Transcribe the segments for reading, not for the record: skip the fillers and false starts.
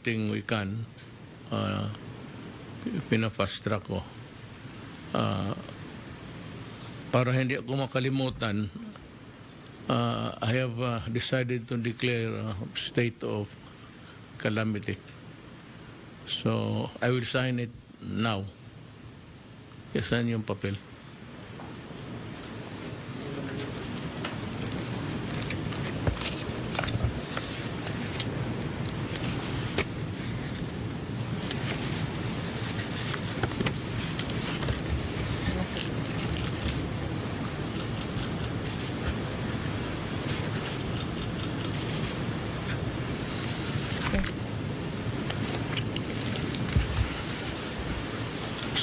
everything we can, pinafast track ko. Para hindi ako makalimutan, I have decided to declare a state of calamity. So, I will sign it now. Saan yung papel?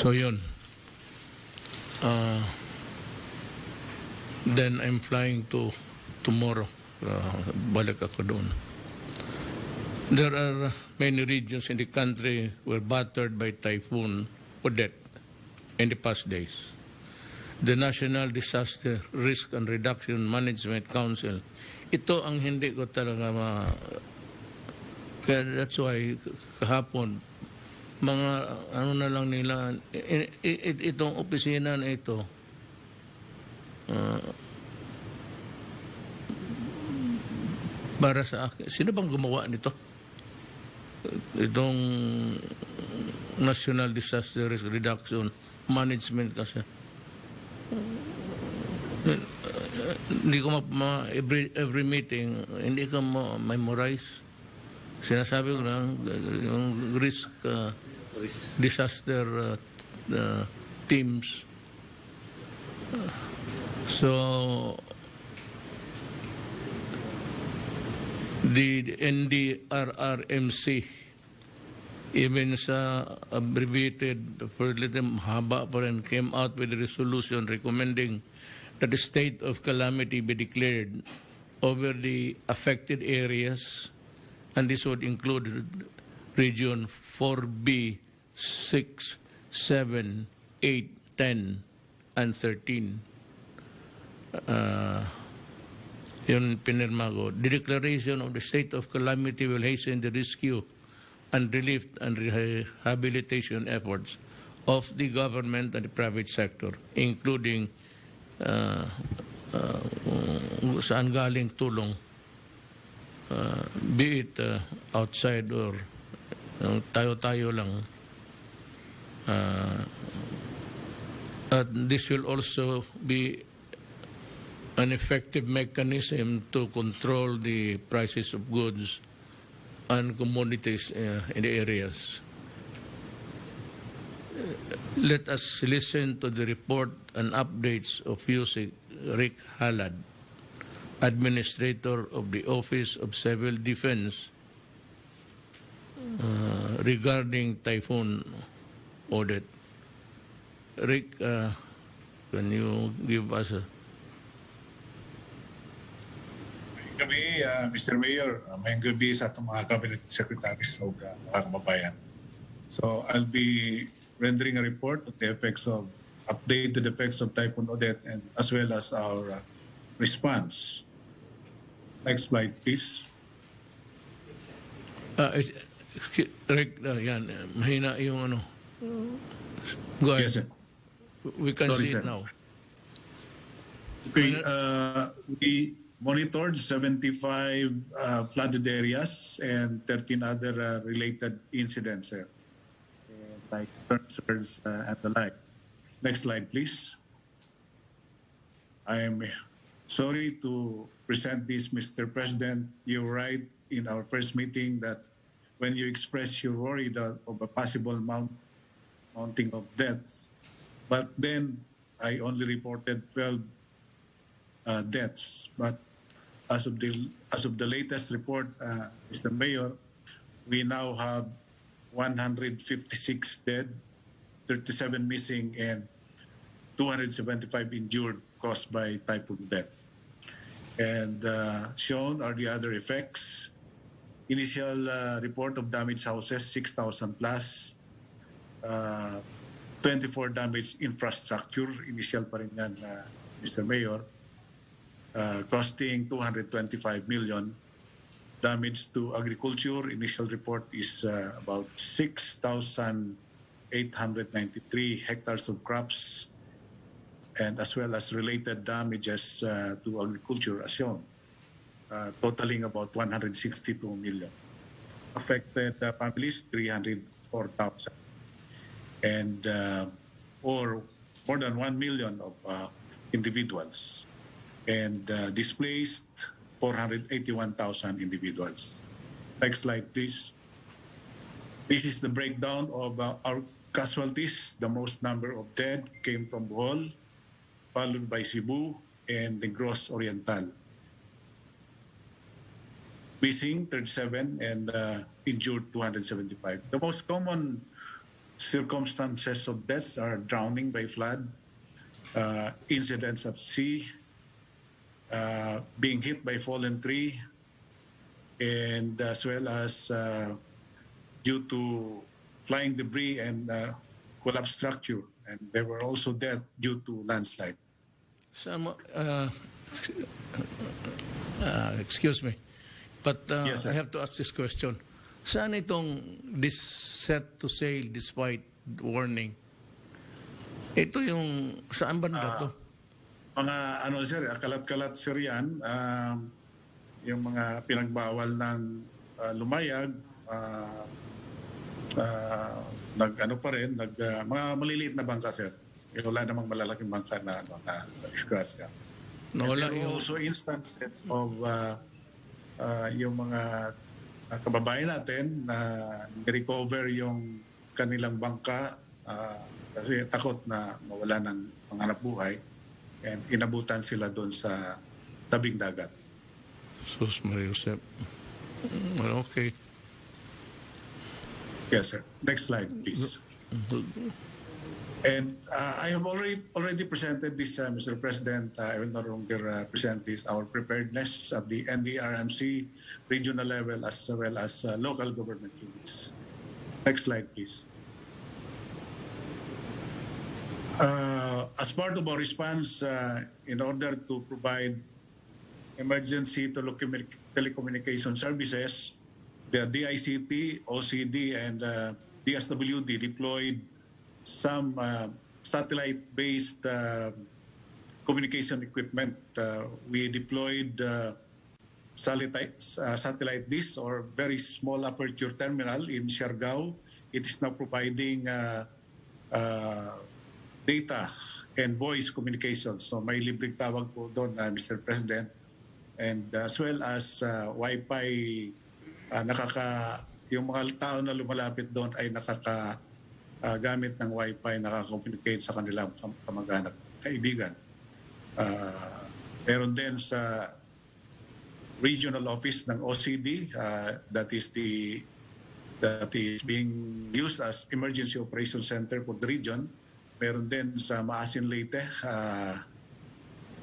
So yun. Then I'm flying to tomorrow. Balik ako doon. There are many regions in the country were battered by Typhoon Odette in the past days. The National Disaster Risk and Reduction Management Council. Ito ang hindi ko talaga kaya that's why kahapon mga ano na lang nila itong opisina na ito para sa akin. Sino bang gumawa nito? Itong National Disaster Risk Reduction Management kasi. Hindi ko every meeting, hindi ko memorize. Sinasabi ko lang, yung risk disaster teams. So, the NDRRMC, even sa abbreviated, for little mahaba pa rin, came out with a resolution recommending that the state of calamity be declared over the affected areas, and this would include Region 4B, 6, 7, 8, 10, and 13. Yun pinirma ko. The declaration of the state of calamity will hasten the rescue and relief and rehabilitation efforts of the government and the private sector, including saan galing tulong, be it outside or tayo-tayo lang. This will also be an effective mechanism to control the prices of goods and commodities in the areas. Let us listen to the report and updates of Yusik Rick Halad, Administrator of the Office of Civil Defense, regarding Typhoon Odette. Rick, can you give us a... Gabi, Mr. Mayor, may gabi sa itong mga cabinet secretaries o mga kababayan. So I'll be rendering a report of the effects of, updated effects of Typhoon Odette and as well as our response. Next slide, please. Rick, yan, mahina yung ano. Go ahead. Yes, sir. We can Sorry, see sir. it now. Okay, we monitored 75 flooded areas and 13 other related incidents, sir, like storm surge and the like. Next slide, please. I am sorry to present this, Mr. President. You're right in our first meeting that when you express your worry of a possible mounting of deaths, but then I only reported 12 deaths. But as of the latest report, Mr. Mayor, we now have 156 dead, 37 missing, and 275 injured caused by Typhoon Odette. And shown are the other effects. Initial report of damaged houses, 6,000 plus. 24 damaged infrastructure, initial pa rin yan, Mr. Mayor, costing 225 million. Damage to agriculture, initial report is about 6,893 hectares of crops, and as well as related damages to agriculture as shown, totaling about 162 million. Affected families, 304,000. And or more than 1 million of individuals. And displaced, 481,000 individuals. Next slide, please. This is the breakdown of our casualties. The most number of dead came from Bohol, followed by Cebu and Negros Oriental. Missing 37 and injured 275. The most common circumstances of deaths are drowning by flood, incidents at sea, being hit by fallen tree, and as well as due to flying debris and collapsed structure. And there were also deaths due to landslide. Excuse me, but Yes, sir. I have to ask this question. Saan itong this set to sail despite warning? Ito yung, saan banda to? Mga ano sir, kalat-kalat sir yan, yung mga pinagbawal ng lumayag, nag-ano pa rin, mga maliliit na bangka sir. Wala namang malalaking bangka na disgrasya. Nawala There yung... were also instances of yung mga kababayan natin na recover yung kanilang bangka kasi takot na mawala ng panganap buhay. And inabutan sila doon sa tabing dagat. Sus Maria Josep. Okay. Yes, sir. Next slide, please. And I have already presented this, Mr. President. I will no longer present this. Our preparedness at the NDRMC regional level as well as local government units. Next slide, please. As part of our response, in order to provide emergency telecommunication services, the DICT, OCD, and DSWD deployed some satellite-based communication equipment. We deployed satellite dish or very small aperture terminal in Siargao. It is now providing data and voice communication. So may libreng tawag po doon, Mr. President. And as well as Wi-Fi, yung mga tao na lumalapit doon ay gamit ng Wi-Fi, nakaka-communicate sa kanilang kamag-anak, kaibigan. Meron din sa regional office ng OCD, that is being used as emergency operation center for the region. Meron din sa Maasin Leyte,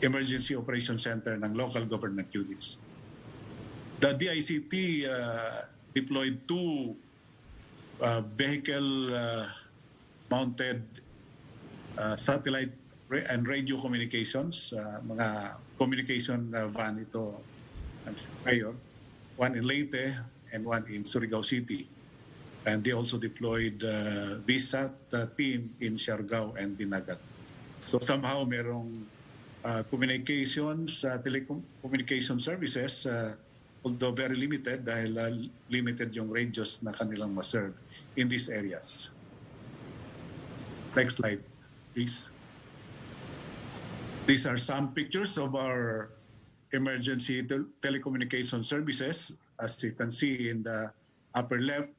emergency operation center ng local government units. The DICT deployed 2 vehicle mounted satellite and radio communications, mga communication van ito, Mayor, one in Leyte and one in Surigao City. And they also deployed VSAT team in Siargao and Dinagat. So somehow merong communications, telecommunication services, although very limited dahil limited yung radius na kanilang ma-serve in these areas. Next slide, please. These are some pictures of our emergency telecommunication services. As you can see in the upper left,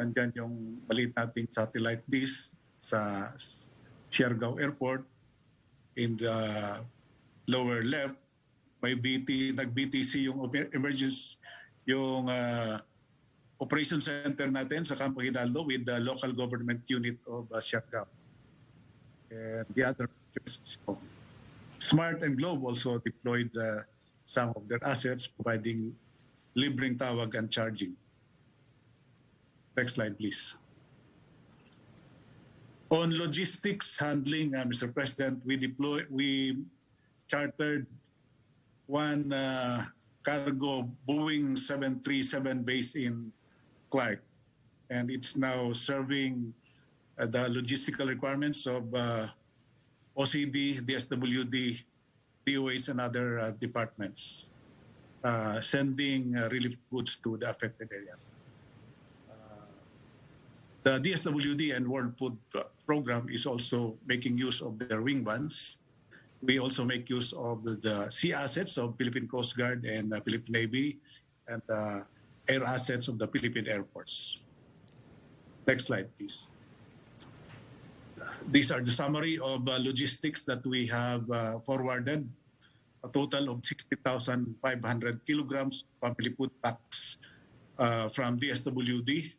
andyan yung maliit nating satellite dish sa Siargao Airport. In the lower left, may nag-BTC yung emergency, yung operation center natin sa Campo Hidalgo with the local government unit of Siargao. And the other pictures, Smart and Globe also deployed some of their assets, providing libreng tawag and charging. Next slide, please. On logistics handling, Mr. President, we chartered one cargo Boeing 737 based in Clark, and it's now serving the logistical requirements of OCD, DSWD, DOH, and other departments, sending relief goods to the affected areas. The DSWD and World Food Program is also making use of their wing vans. We also make use of the sea assets of Philippine Coast Guard and Philippine Navy, and air assets of the Philippine Air Force. Next slide, please. These are the summary of logistics that we have forwarded. A total of 60,500 kilograms family food packs from DSWD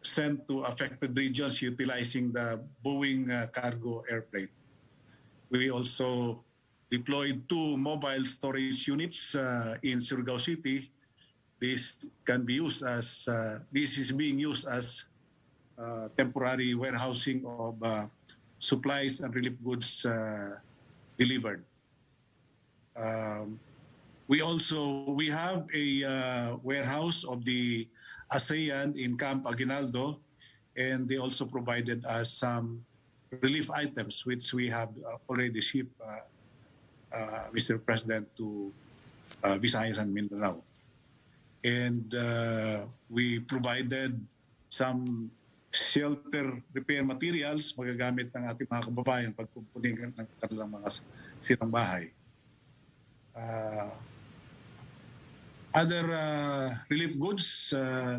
sent to affected regions utilizing the Boeing cargo airplane. We also deployed 2 mobile storage units in Surigao City. This can be used as this is being used as temporary warehousing of supplies and relief goods delivered. We have a warehouse of the ASEAN in Camp Aguinaldo, and they also provided us some relief items, which we have already shipped, Mr. President, to Visayas and Mindanao. And we provided some shelter repair materials magagamit ng ating mga kababayan pagpupunin ng kanilang mga sirang bahay. Other relief goods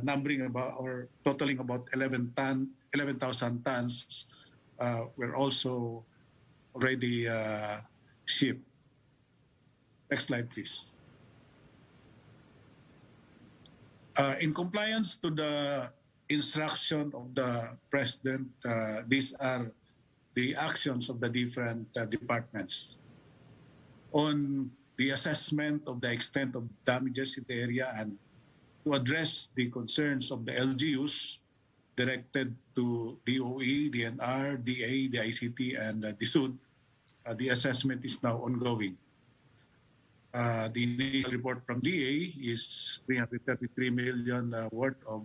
numbering about or totaling about 11,000 tons were also already shipped. Next slide, please. In compliance to the instruction of the President, these are the actions of the different departments. On the assessment of the extent of damages in the area and to address the concerns of the LGUs directed to DOE, DNR, DA, the ICT, and DSUD, the assessment is now ongoing. The initial report from DA is 333 million worth of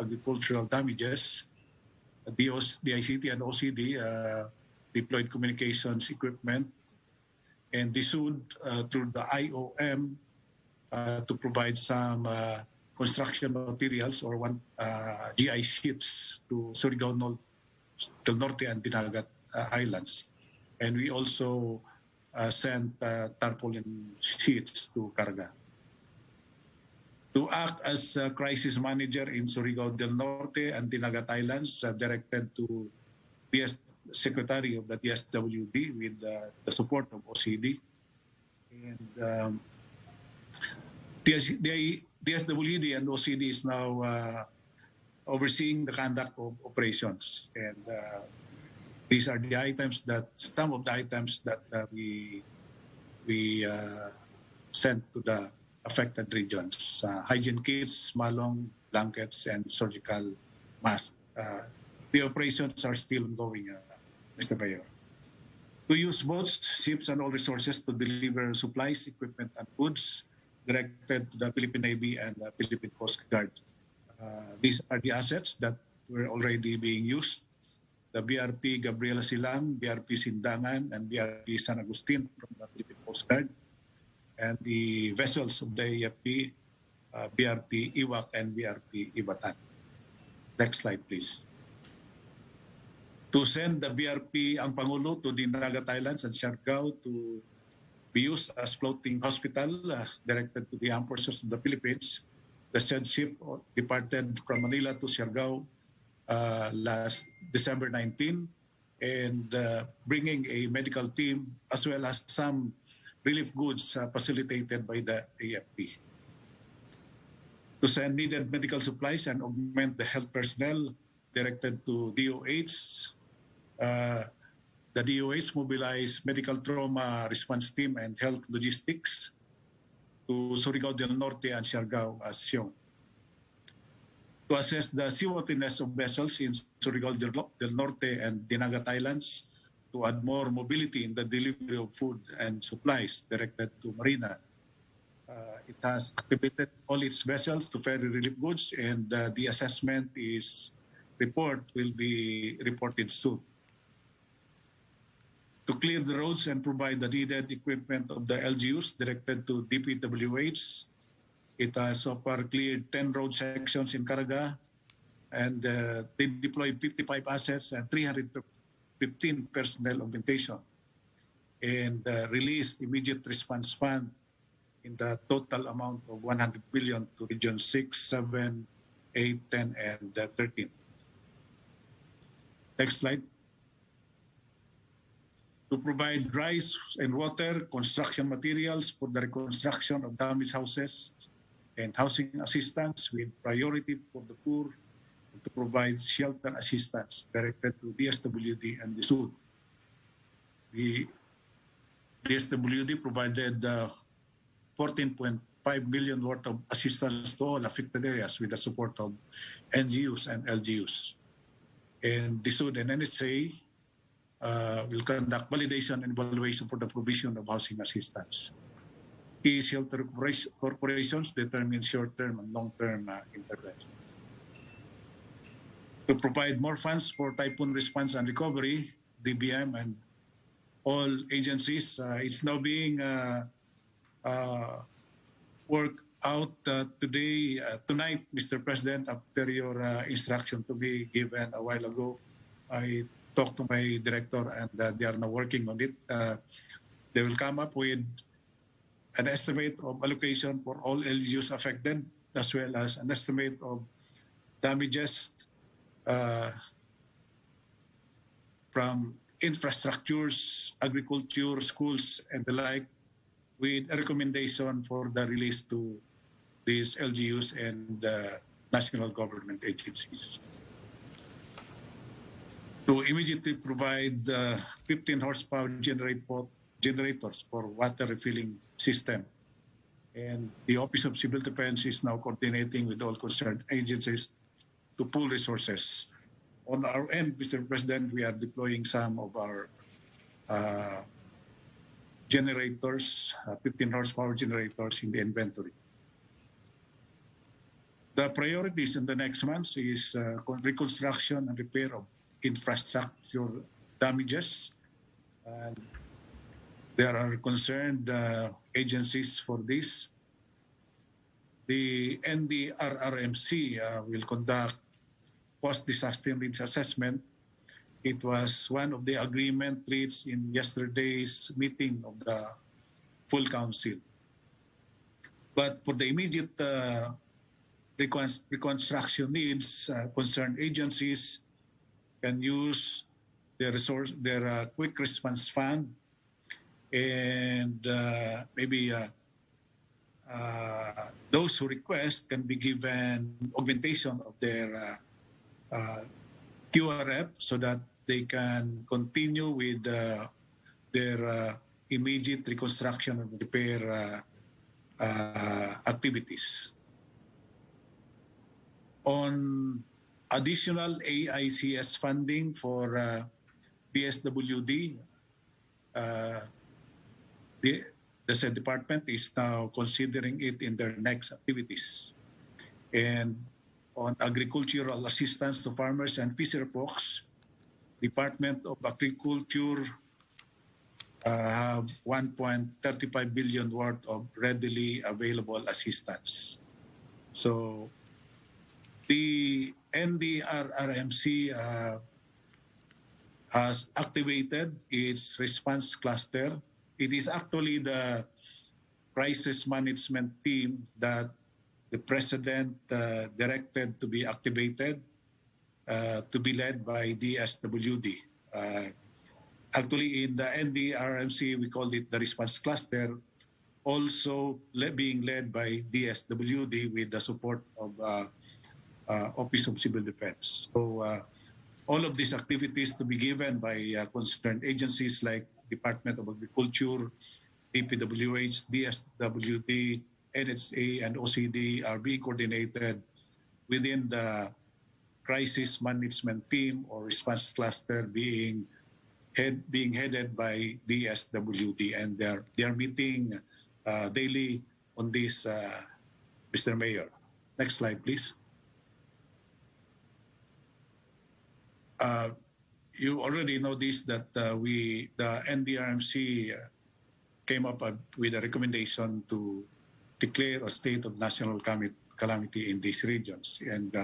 agricultural damages. The ICT and OCD deployed communications equipment, and DSUD through the IOM to provide some construction materials or GI sheets to Surigao del Norte and Dinagat Islands. And we also sent tarpaulin sheets to Carga. To act as a crisis manager in Surigao del Norte and Dinagat Islands, directed to the Secretary of the DSWD with the support of OCD. And the DSWD and OCD is now overseeing the conduct of operations. And these are the items some of the items that we sent to the affected regions. Hygiene kits, malong, blankets, and surgical masks. The operations are still ongoing, Mr. Mayor. To use boats, ships, and all resources to deliver supplies, equipment, and goods directed to the Philippine Navy and the Philippine Coast Guard. These are the assets that were already being used. The BRP Gabriela Silang, BRP Sindangan, and BRP San Agustin from the Philippine Coast Guard, and the vessels of the AFP, BRP Iwak and BRP Ibatan. Next slide, please. To send the BRP Ang Pangulo to the Dinagat Islands and Siargao to be used as floating hospital directed to the armed forces of the Philippines. The said ship departed from Manila to Siargao last December 19, and bringing a medical team as well as some relief goods facilitated by the AFP. To send needed medical supplies and augment the health personnel directed to DOH. The DOH mobilized medical trauma response team and health logistics to Surigao del Norte and Siargao as shown. To assess the seaworthiness of vessels in Surigao del Norte and Dinagat Islands, to add more mobility in the delivery of food and supplies directed to Marina. It has activated all its vessels to ferry relief goods, and the assessment report will be reported soon. To clear the roads and provide the needed equipment of the LGUs directed to DPWH, it has so far cleared 10 road sections in Caraga, and they deployed 55 assets and 315 personnel augmentation, and released immediate response fund in the total amount of 100 billion to Region 6, 7, 8, 10, and 13. Next slide. To provide rice and water, construction materials for the reconstruction of damaged houses, and housing assistance with priority for the poor, and to provide shelter assistance directed to DSWD and the SUD. The DSWD provided 14.5 million worth of assistance to all affected areas with the support of NGOs and LGUs. And the SUD and NSA will conduct validation and evaluation for the provision of housing assistance. Key shelter corporations determine short-term and long-term intervention. To provide more funds for typhoon response and recovery, DBM and all agencies, it's now being worked out tonight, Mr. President, after your instruction to be given a while ago. I talked to my director, and they are now working on it. They will come up with an estimate of allocation for all LGUs affected, as well as an estimate of damages from infrastructures, agriculture, schools, and the like, with a recommendation for the release to these LGUs and national government agencies. To immediately provide 15 horsepower generators for water refilling system. And the Office of Civil Defense is now coordinating with all concerned agencies to pool resources. On our end, Mr. President, we are deploying some of our generators, 15 horsepower generators in the inventory. The priorities in the next months is reconstruction and repair of infrastructure damages. And there are concerned agencies for this. The NDRRMC will conduct post-disaster needs assessment. It was one of the agreement reached in yesterday's meeting of the full council. But for the immediate reconstruction needs, concerned agencies can use their quick response fund, and maybe those who request can be given augmentation of their QRF so that they can continue with their immediate reconstruction and repair activities. On additional AICS funding for DSWD, the said department is now considering it in their next activities. And on agricultural assistance to farmers and fisher folks, Department of Agriculture have 1.35 billion worth of readily available assistance. So the NDRRMC has activated its response cluster. It is actually the crisis management team that the President directed to be activated, to be led by DSWD. Actually, in the NDRMC, we call it the response cluster, also being led by DSWD with the support of Office of Civil Defense. So all of these activities to be given by concerned agencies like Department of Agriculture, DPWH, DSWD, NHA, and OCD are being coordinated within the crisis management team or response cluster being being headed by DSWD, and they are meeting daily on this, Mr. Mayor. Next slide, please. You already know this, that the NDRMC came up with a recommendation to declare a state of national calamity in these regions. And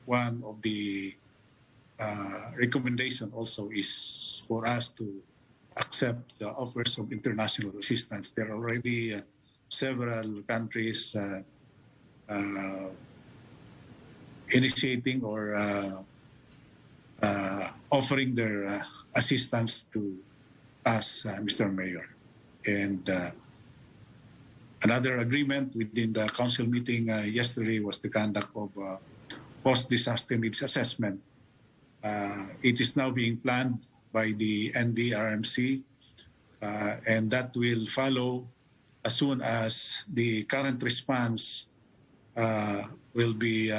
one of the recommendation also is for us to accept the offers of international assistance. There are already several countries initiating or offering their assistance to us, Mr. Mayor. And another agreement within the council meeting yesterday was the conduct of post-disaster needs assessment. It is now being planned by the NDRMC, and that will follow as soon as the current response will be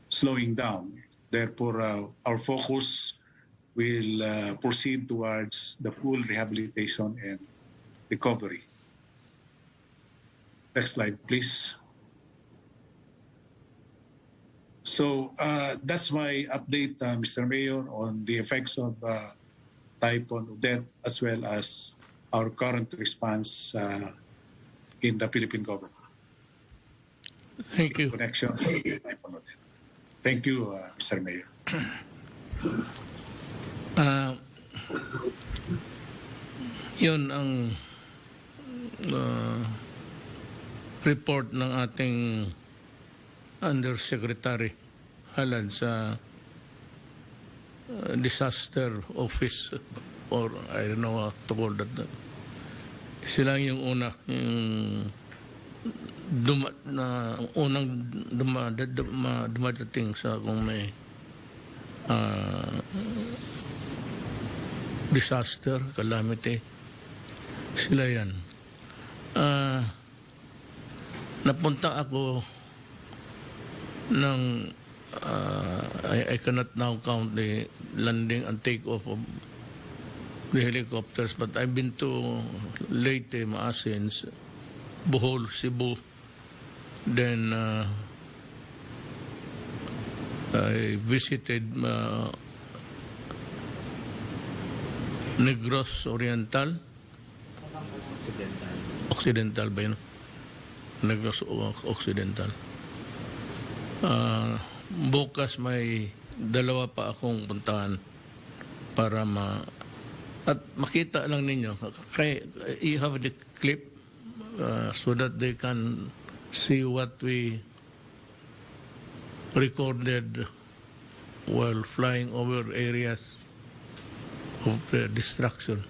slowing down. Therefore, our focus will proceed towards the full rehabilitation and recovery. Next slide, please. So that's my update, Mr. Mayor, on the effects of Typhoon Odette, as well as our current response in the Philippine government. Thank you. Connection with Typhoon Odette. Thank you, Mr. Mayor. Yun ang report ng ating Undersecretary Halad sa Disaster Office, or I don't know what to call that. Sila yung una, yung unang dumadating sa kung may disaster, calamity. Sila yan. Napunta ako ng I cannot now count the landing and take-off of the helicopters, but I've been to Leyte, Maasin, Bohol, Cebu. Then I visited Negros Oriental. Occidental ba yun? Negros Occidental. Bukas may dalawa pa akong puntahan para at makita lang ninyo. You have the clip so that they can see what we recorded while flying over areas of destruction.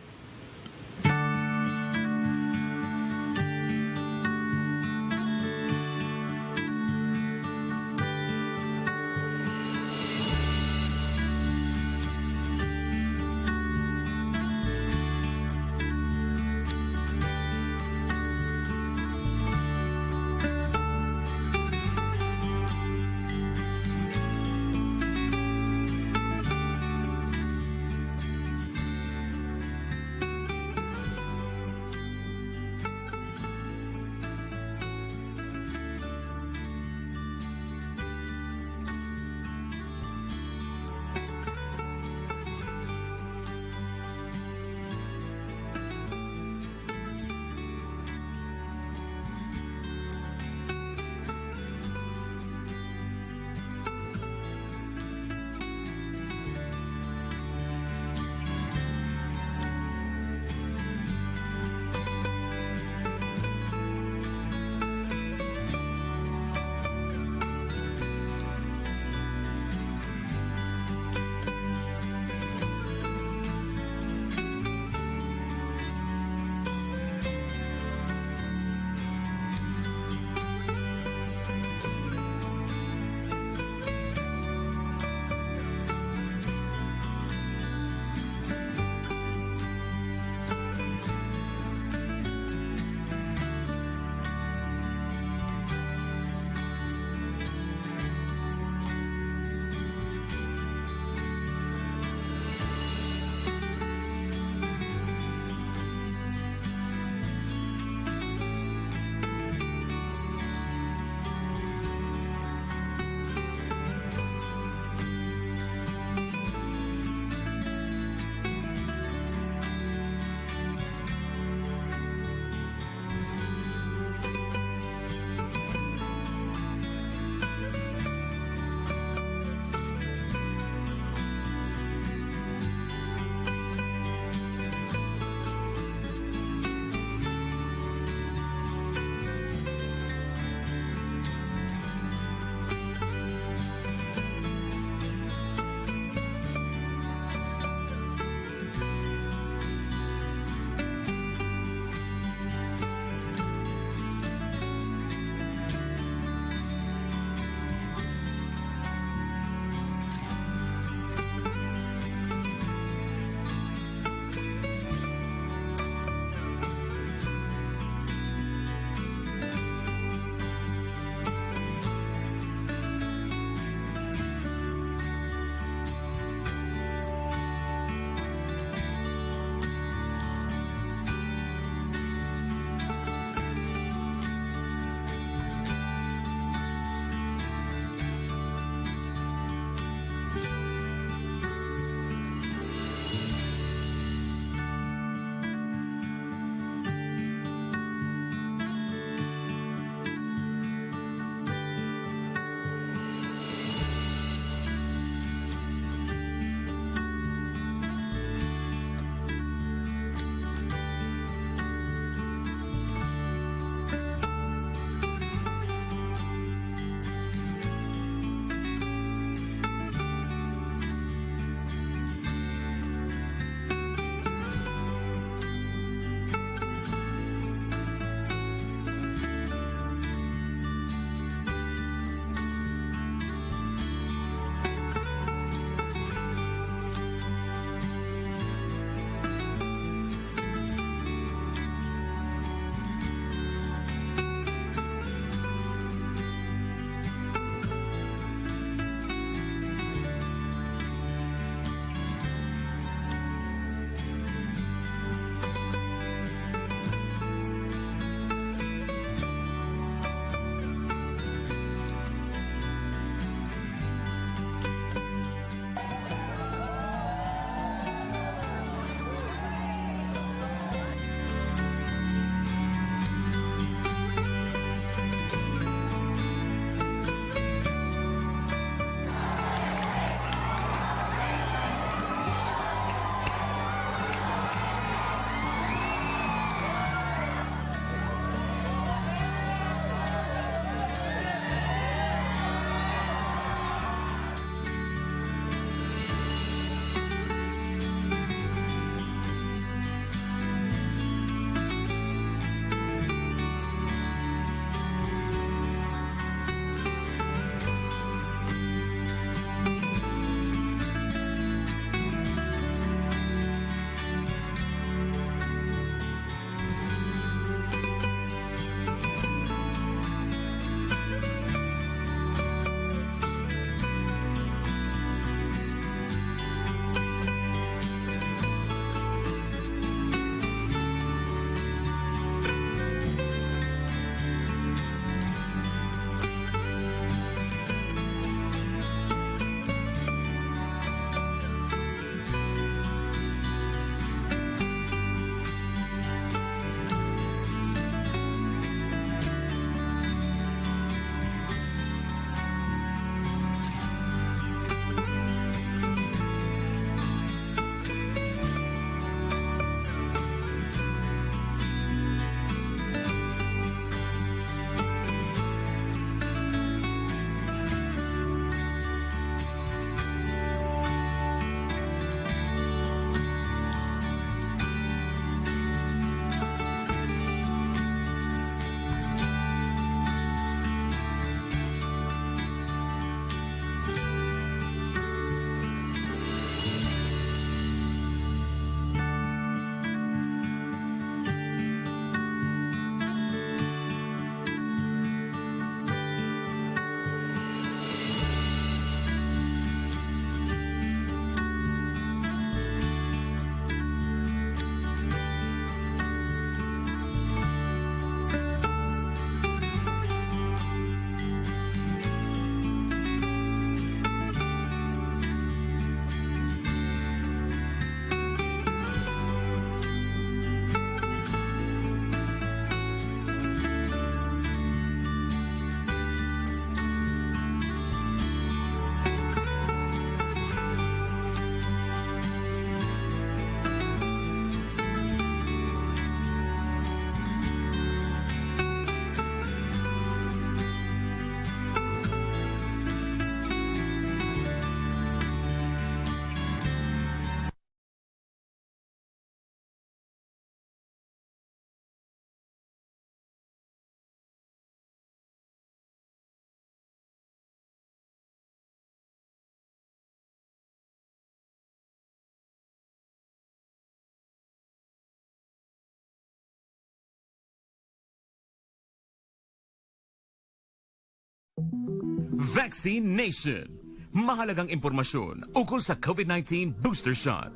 Vaccine Nation. Mahalagang impormasyon ukol sa COVID-19 booster shot.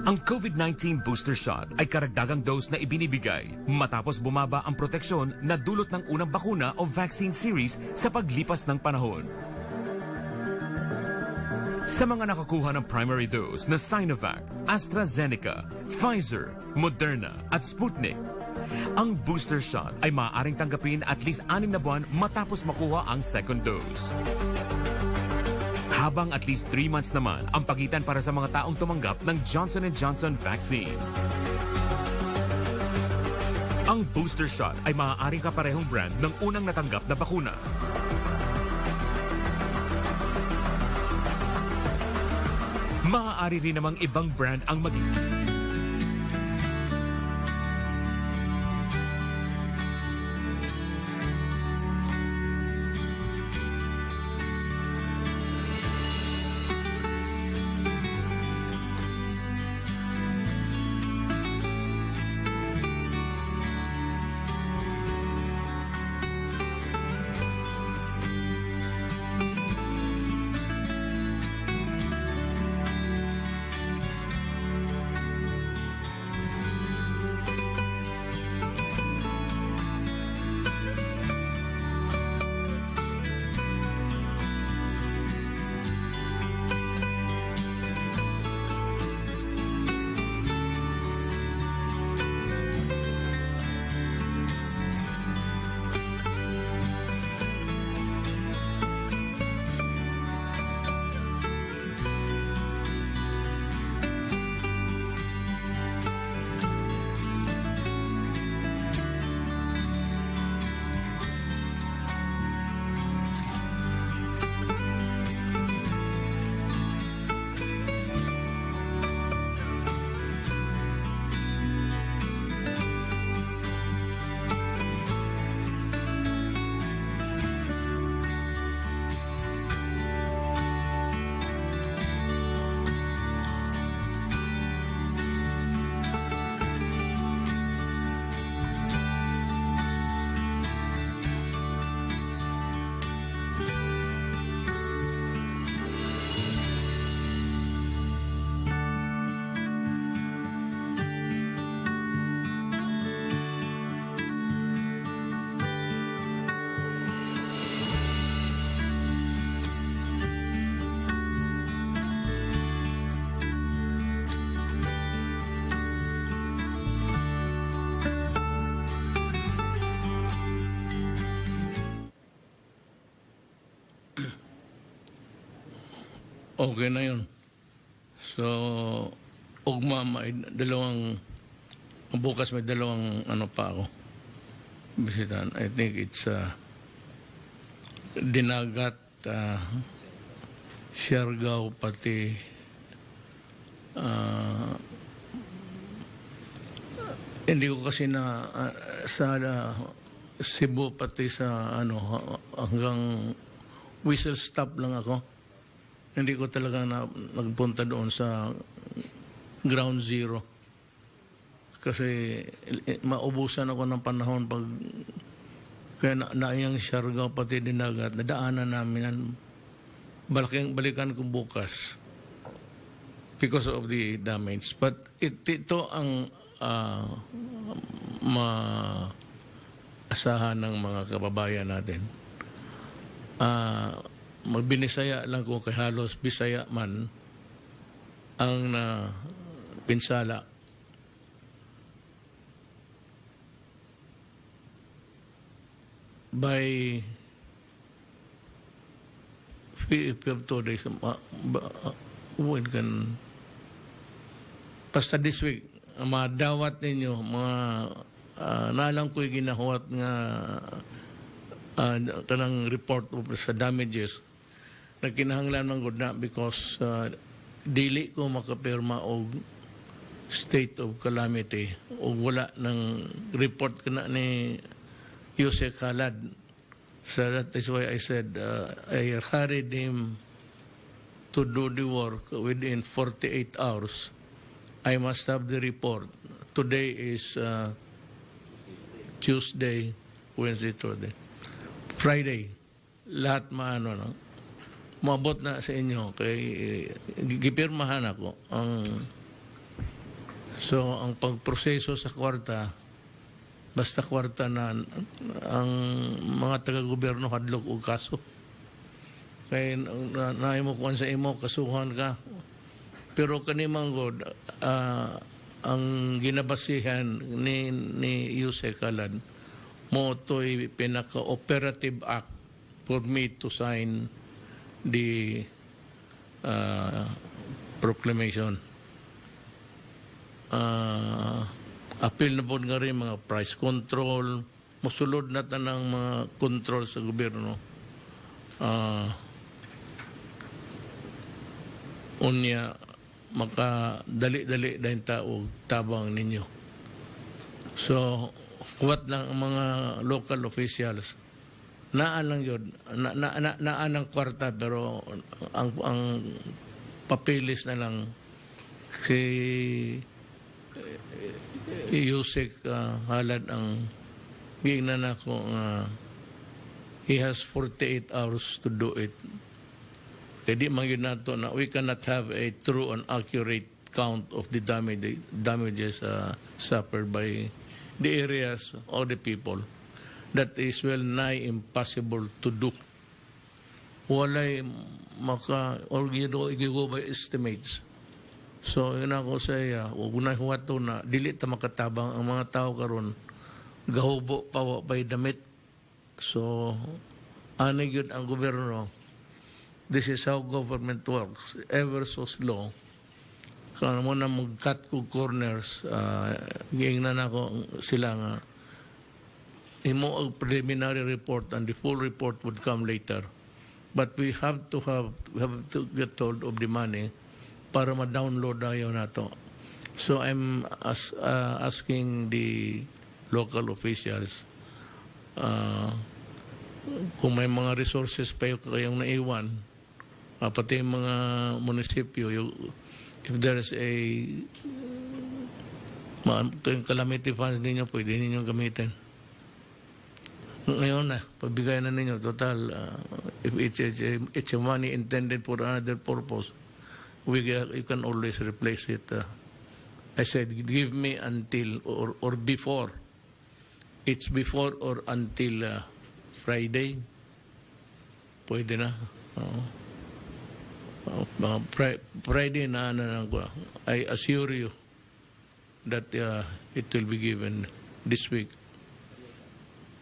Ang COVID-19 booster shot ay karagdagang dose na ibinibigay matapos bumaba ang proteksyon na dulot ng unang bakuna o vaccine series sa paglipas ng panahon. Sa mga nakakuha ng primary dose na Sinovac, AstraZeneca, Pfizer, Moderna at Sputnik, ang booster shot ay maaaring tanggapin at least 6 na buwan matapos makuha ang second dose. Habang at least 3 months naman ang pagitan para sa mga taong tumanggap ng Johnson & Johnson vaccine. Ang booster shot ay maaaring kaparehong brand ng unang natanggap na bakuna. Maaari rin namang ibang brand ang maging... Okay na yun. So, ugma, may bukas may dalawang ano pa ako. Bisitan. I think it's Dinagat, Siargao, pati hindi ko kasi na sa Cebu pati sa ano hanggang whistle stop lang ako. Hindi ko talaga nagpunta doon sa ground zero. Kasi maubusan ako ng panahon pag kaya naayang Siargao pati Dinagat, nadaanan namin yan. Balikan ko bukas because of the damage. But ito ang maasahan ng mga kababayan natin. Magbinisaya lang kung kay halos Bisaya man ang pinsala. By 2 days, when kan basta this week, madawat ninyo, mga nalang ko'y ginahuat nga kanang report sa damages na kinahanglan ng good na because dili ko makapirma og state of calamity o wala ng report kana ni Jose Calad. So that is why I said I hurried him to do the work within 48 hours. I must have the report. Today is Tuesday, Wednesday, Thursday. Friday. lahat maano, no? Maabot na sa inyo kay gipirmahan ako ang pagproseso sa kwarta, basta kwarta na ang mga taga-gobyerno hadlok og kaso. Kay naay mo kuan sa imo kasuhan ka. Pero kanimang god ang ginabasihan ni Yuse Kalan mo to'y pinaka-operative act for me to sign the proclamation. Appeal na po nga rin mga price control, musulod na tanang mga control sa gobyerno. Unya, makadali-dali dahil taog tabang ninyo. So, kuwat lang ang mga local officials. Naan lang yun. Naan ang kwarta pero ang papilis na lang si Yusek halad ang gingnan ako he has 48 hours to do it. Kaya di man yun nato na we cannot have a true and accurate count of the damages suffered by the areas or the people. That is well nigh impossible to do. Walay or go by estimates. So yun ako sa iya, huwag na huwato na dili ta makatabang ang mga tao karon gahubo pa pa'y damit. So anig yun ang gobyerno. This is how government works. Ever so slow. Kung mo na mag-cut ko corners, giingnan ako sila nga imo ang preliminary report and the full report would come later. But we have to get hold of the money para ma-download ayaw nato. So I'm asking the local officials kung may mga resources pa kayong naiwan, pati mga munisipyo, if there's a calamity funds ninyo, pwede ninyong gamitin. Ngayon na, pagbigay na ninyo, total, if it's a money intended for another purpose, you can always replace it. I said, give me until or before. It's before or until Friday. Pwede na. Friday na I assure you that it will be given this week.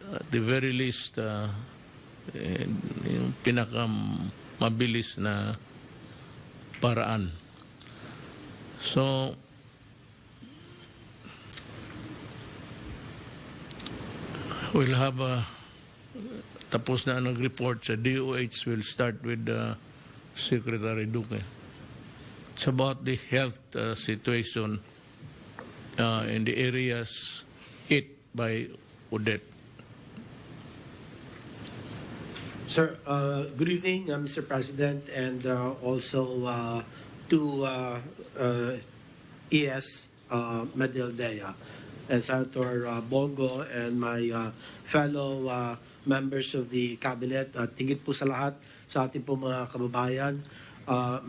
At the very least, yung pinakamabilis na paraan. So, we'll have tapos na ang report sa DOH. Will start with Secretary Duque. It's about the health situation in the areas hit by Odette. Sir, good evening, Mr. President, and also to ES Medildea and Senator Bongo and my fellow members of the Cabinet. Tingit po sa lahat sa ating po mga kababayan.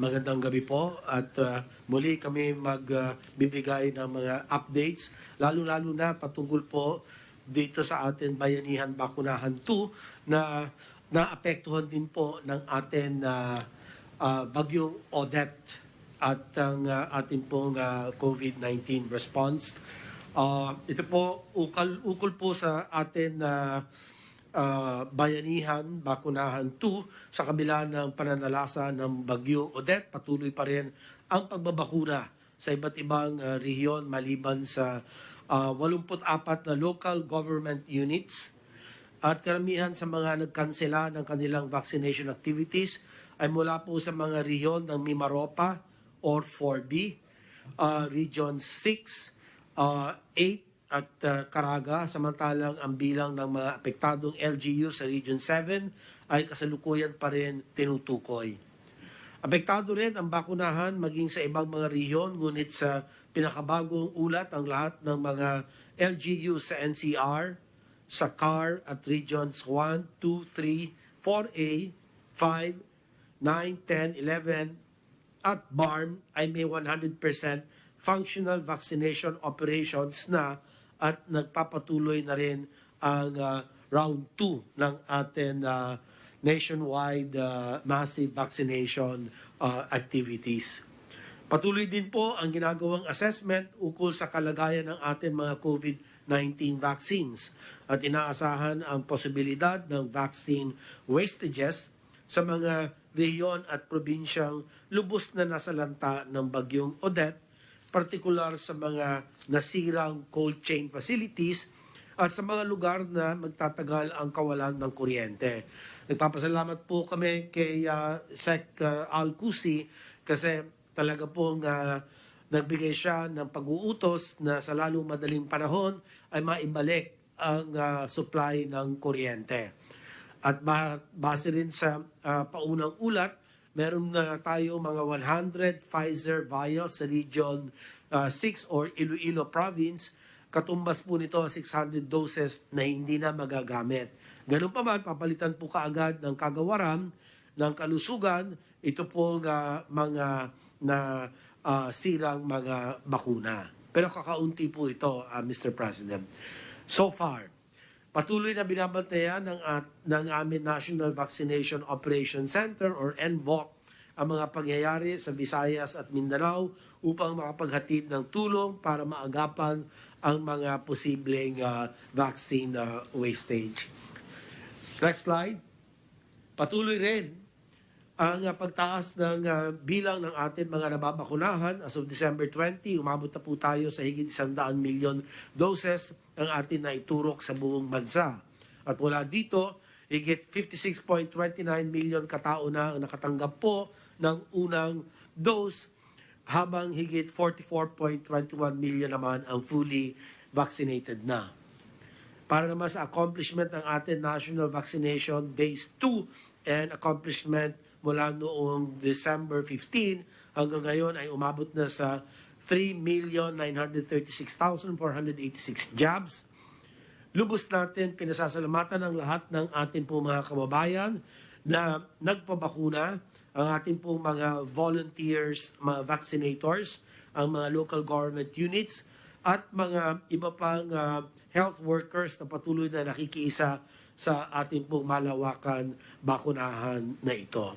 Magandang gabi po at muli kami magbibigay ng mga updates, lalo-lalo na patungkol po dito sa ating Bayanihan Bakunahan 2 na naapektuhan din po ng ating bagyong Odette at ang ating pong COVID-19 response. Ito po, ukol po sa ating Bayanihan Bakunahan 2 sa kabila ng pananalasa ng bagyong Odette. Patuloy pa rin ang pagbabakuna sa iba't ibang rehiyon maliban sa 84 na local government units. At karamihan sa mga nagkansela ng kanilang vaccination activities ay mula po sa mga rehiyon ng Mimaropa or 4B, Region 6, 8 at Caraga, samantalang ang bilang ng mga apektadong LGU sa Region 7 ay kasalukuyan pa rin tinutukoy. Apektado rin ang bakunahan maging sa ibang mga rehiyon, ngunit sa pinakabagong ulat ang lahat ng mga LGU sa NCR, sa CAR at Regions 1, 2, 3, 4A, 5, 9, 10, 11 at BARM ay may 100% functional vaccination operations na at nagpapatuloy na rin ang round 2 ng ating nationwide massive vaccination activities. Patuloy din po ang ginagawang assessment ukol sa kalagayan ng ating mga COVID-19 vaccines at inaasahan ang posibilidad ng vaccine wastages sa mga rehiyon at probinsyang lubos na nasalanta ng bagyong Odette, partikular sa mga nasirang cold chain facilities at sa mga lugar na magtatagal ang kawalan ng kuryente. Nagpapasalamat po kami kay Sec. Alcusi kasi talaga pong nagbigay siya ng pag-uutos na sa lalong madaling panahon ay maibalik ang supply ng kuryente. At base rin sa paunang ulat, meron na tayo mga 100 Pfizer vials sa Region 6 or Iloilo Province. Katumbas po nito 600 doses na hindi na magagamit. Ganun pa man, papalitan po kaagad ng kagawaran ng kalusugan ito pong mga na sirang mga bakuna. Pero kakaunti po ito, Mr. President. So far, patuloy na binabantayan ng aming National Vaccination Operation Center or NVOC ang mga pangyayari sa Visayas at Mindanao upang makapaghatid ng tulong para maagapan ang mga posibleng vaccine wastage. Next slide. Patuloy rin ang pagtaas ng bilang ng ating mga nababakunahan. As of December 20, umabot na po tayo sa higit 100 milyon doses ang atin na iturok sa buong bansa. At wala dito, higit 56.29 milyon katao na ang nakatanggap po ng unang dose, habang higit 44.21 milyon naman ang fully vaccinated na. Para naman sa accomplishment ng ating National Vaccination Days 2 and accomplishment mula noong December 15 hanggang ngayon ay umabot na sa 3,936,486 jabs. Lubos natin pinasasalamatan ang lahat ng ating pong mga kababayan na nagpabakuna, ang ating pong mga volunteers, mga vaccinators, ang mga local government units, at mga iba pang health workers na patuloy na nakikiisa sa ating pong malawakan bakunahan na ito.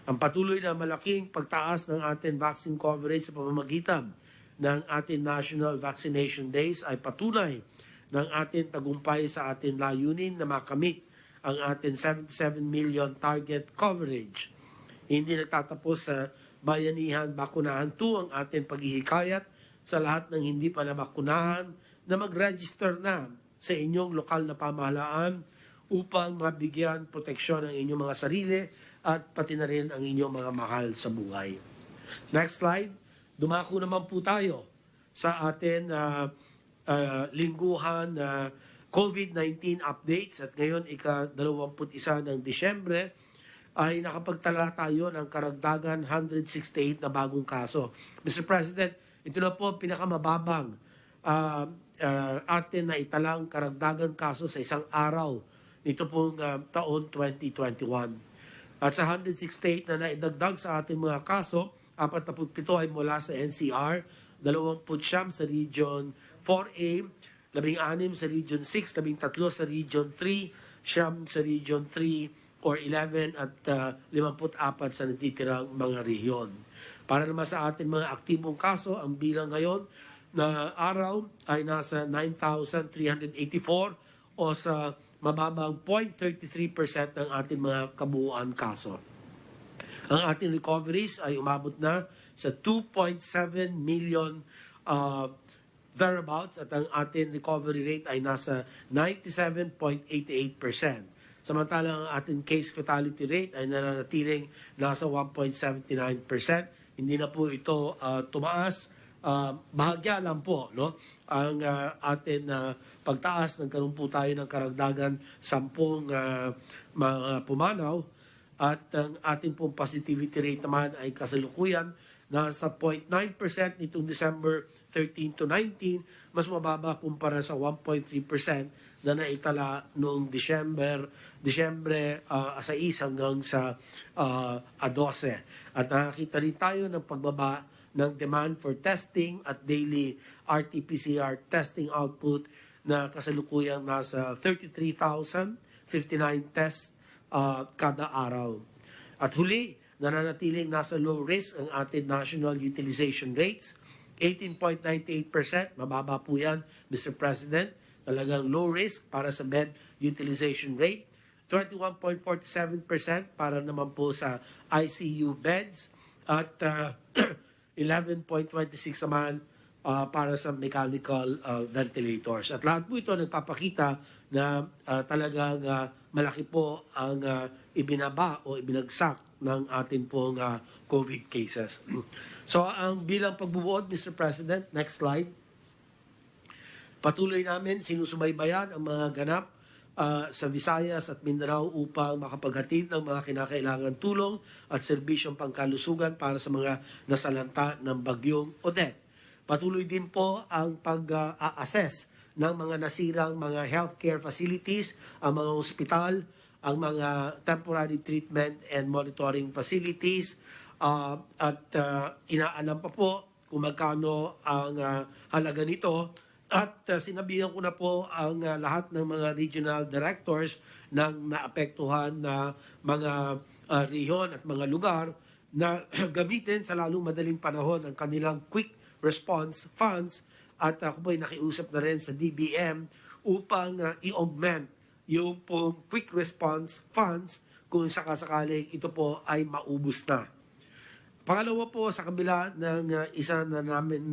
Ang patuloy na malaking pagtaas ng ating vaccine coverage sa pamamagitan ng ating National Vaccination Days ay patunay ng ating tagumpay sa ating layunin na makamit ang ating 77 million target coverage. Hindi nagtatapos sa Bayanihan Bakunahan 2 ang ating paghihikayat sa lahat ng hindi pa nabakunahan na mag-register na sa inyong lokal na pamahalaan upang mabigyan proteksyon ang inyong mga sarili at pati na rin ang inyong mga mahal sa buhay. Next slide. Dumako naman po tayo sa atin lingguhan COVID-19 updates at ngayon ika-21 ng Disyembre ay nakapagtala tayo ng karagdagan 168 na bagong kaso. Mr. President, ito na po pinakamababang atin na italang karagdagan kaso sa isang araw nito pong taon 2021. At sa 168 na naidagdag sa ating mga kaso, 47 ay mula sa NCR, 20 sa Region 4A, 16 sa Region 6, 13 sa Region 3, 9 sa Region 3 or 11 at 54 sa natitirang mga rehiyon. Para naman sa ating mga aktibong kaso, ang bilang ngayon na araw ay nasa 9,384 o sa mababang 0.33% ng ating mga kabuuan kaso. Ang ating recoveries ay umabot na sa 2.7 million thereabouts at ang ating recovery rate ay nasa 97.88%. Samantalang ang ating case fatality rate ay nananatiling nasa 1.79%. Hindi na po ito tumaas. Bahagya lang po no ang atin pagtaas, nagkaroon po tayo ng karagdagan 10 mga pumanaw at ang ating pong positivity rate naman ay kasalukuyan nasa 0.9% nitong December 13 to 19, mas mababa kumpara sa 1.3% na naitala noong Disyembre 6 hanggang sa 12. At nakakita rin tayo ng pagbaba ng demand for testing at daily RT-PCR testing output na kasalukuyang nasa 33,059 tests kada araw. At huli, nananatiling nasa low risk ang ating national utilization rates. 18.98%, mababa po yan, Mr. President. Talagang low risk para sa bed utilization rate. 21.47% para naman po sa ICU beds. At 11.26 naman para sa mechanical ventilators. At lahat po ito nagpapakita na talagang malaki po ang ibinaba o ibinagsak ng ating pong COVID cases. So ang bilang pagbubuod, Mr. President, next slide. Patuloy namin sinusubaybayan ang mga ganap sa Visayas at Mindanao upang makapaghatid ng mga kinakailangan tulong at serbisyong pangkalusugan para sa mga nasalanta ng bagyong Odette. Patuloy din po ang pag-assess ng mga nasirang mga healthcare facilities, ang mga ospital, ang mga temporary treatment and monitoring facilities, at inaalam pa po kung magkano ang halaga nito. At sinabihan ko na po ang lahat ng mga regional directors ng naapektuhan na mga rehiyon at mga lugar na gamitin sa lalong madaling panahon ang kanilang quick response funds, at ako po'y nakiusap na rin sa DBM upang i-augment yung pong quick response funds kung sakasakaling ito po ay maubos na. Pangalawa po, sa kabila ng isa na namin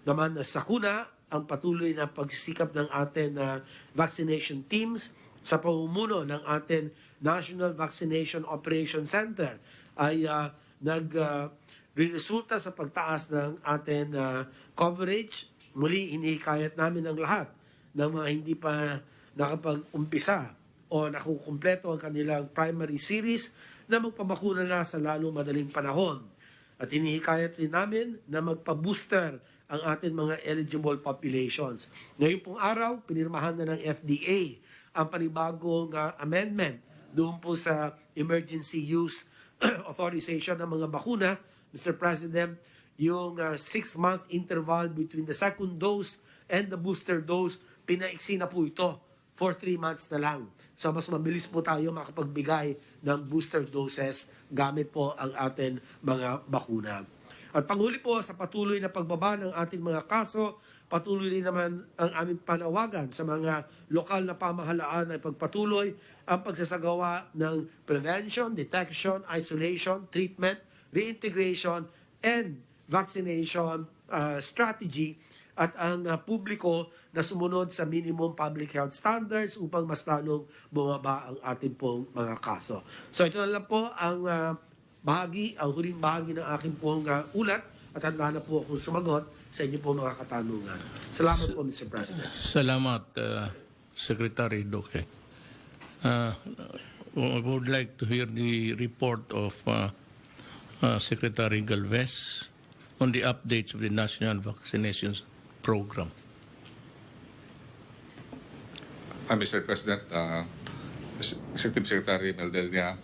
naman na sakuna, ang patuloy na pagsisikap ng ating vaccination teams sa pamumuno ng ating National Vaccination Operation Center ay resulta sa pagtaas ng ating coverage. Muli, hinihikayat namin ang lahat ng mga hindi pa nakapag-umpisa o nakukumpleto ang kanilang primary series na magpabakuna na sa lalong madaling panahon. At hinihikayat rin namin na magpa-booster ang ating mga eligible populations. Ngayon pong araw, pinirmahan na ng FDA ang panibagong amendment doon po sa emergency use authorization ng mga bakuna. Mr. President, yung 6-month interval between the second dose and the booster dose, pinaiksi na po ito for 3 months na lang. So mas mabilis po tayo makapagbigay ng booster doses gamit po ang ating mga bakuna. At panghuli po, sa patuloy na pagbaba ng ating mga kaso, patuloy rin naman ang aming panawagan sa mga lokal na pamahalaan ay pagpatuloy ang pagsasagawa ng prevention, detection, isolation, treatment, reintegration, and vaccination strategy, at ang publiko na sumunod sa minimum public health standards upang mas lalong bumaba ang ating pong mga kaso. So ito na lang po ang ang huling bahagi ng aking pong ulat, at handa na po akong sumagot sa inyo po mga katanungan. Salamat po, Mr. President. Salamat, Secretary Duque. I would like to hear the report of Secretary Galvez on the updates of the National Vaccination Program. Mr. President, Executive Secretary Meldelia,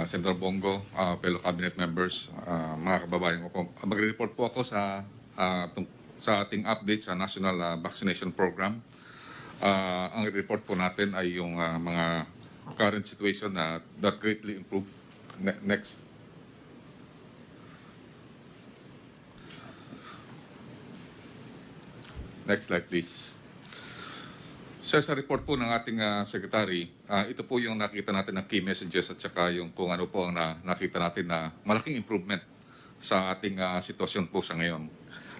Senator Bongo, fellow cabinet members, mga kababayan ko po. Magre-report po ako sa ating update sa National Vaccination Program. Ang report po natin ay yung mga current situation that greatly improved. Next. Next slide, please. Sa report po ng ating secretary, ito po yung nakita natin ng key messages at saka yung kung ano po ang nakita natin na malaking improvement sa ating sitwasyon po sa ngayon.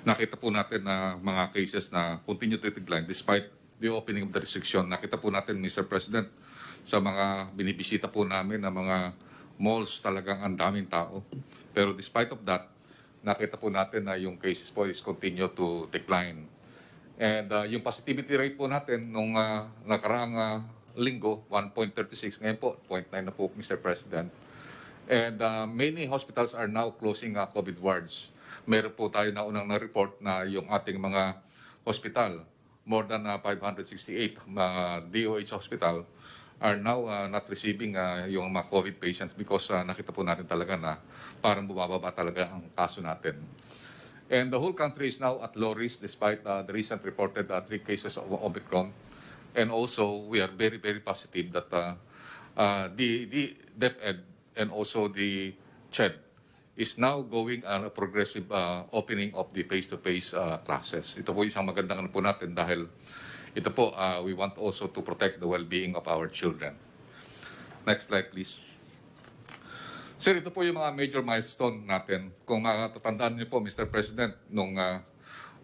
Nakita po natin na mga cases na continue to decline despite the opening of the restriction. Nakita po natin, Mr. President, sa mga binibisita po namin na mga malls, talagang ang daming tao. Pero despite of that, nakita po natin na yung cases po is continue to decline. And yung positivity rate po natin nung nakaraang linggo, 1.36. Ngayon po, 0.9 na po, Mr. President. And many hospitals are now closing COVID wards. Meron po tayo na unang na-report na yung ating mga hospital more than 568 DOH hospital are now not receiving yung mga COVID patients because nakita po natin talaga na parang bumababa talaga ang kaso natin. And the whole country is now at low risk despite the recent reported 3 cases of Omicron. And also, we are very, very positive that the DepEd and also the CHED is now going on a progressive opening of the face-to-face classes. Ito po isang magandang ano po natin dahil ito po, we want also to protect the well-being of our children. Next slide, please. Sir, ito po yung mga major milestone natin. Kung tatandaan niyo po, Mr. President, nung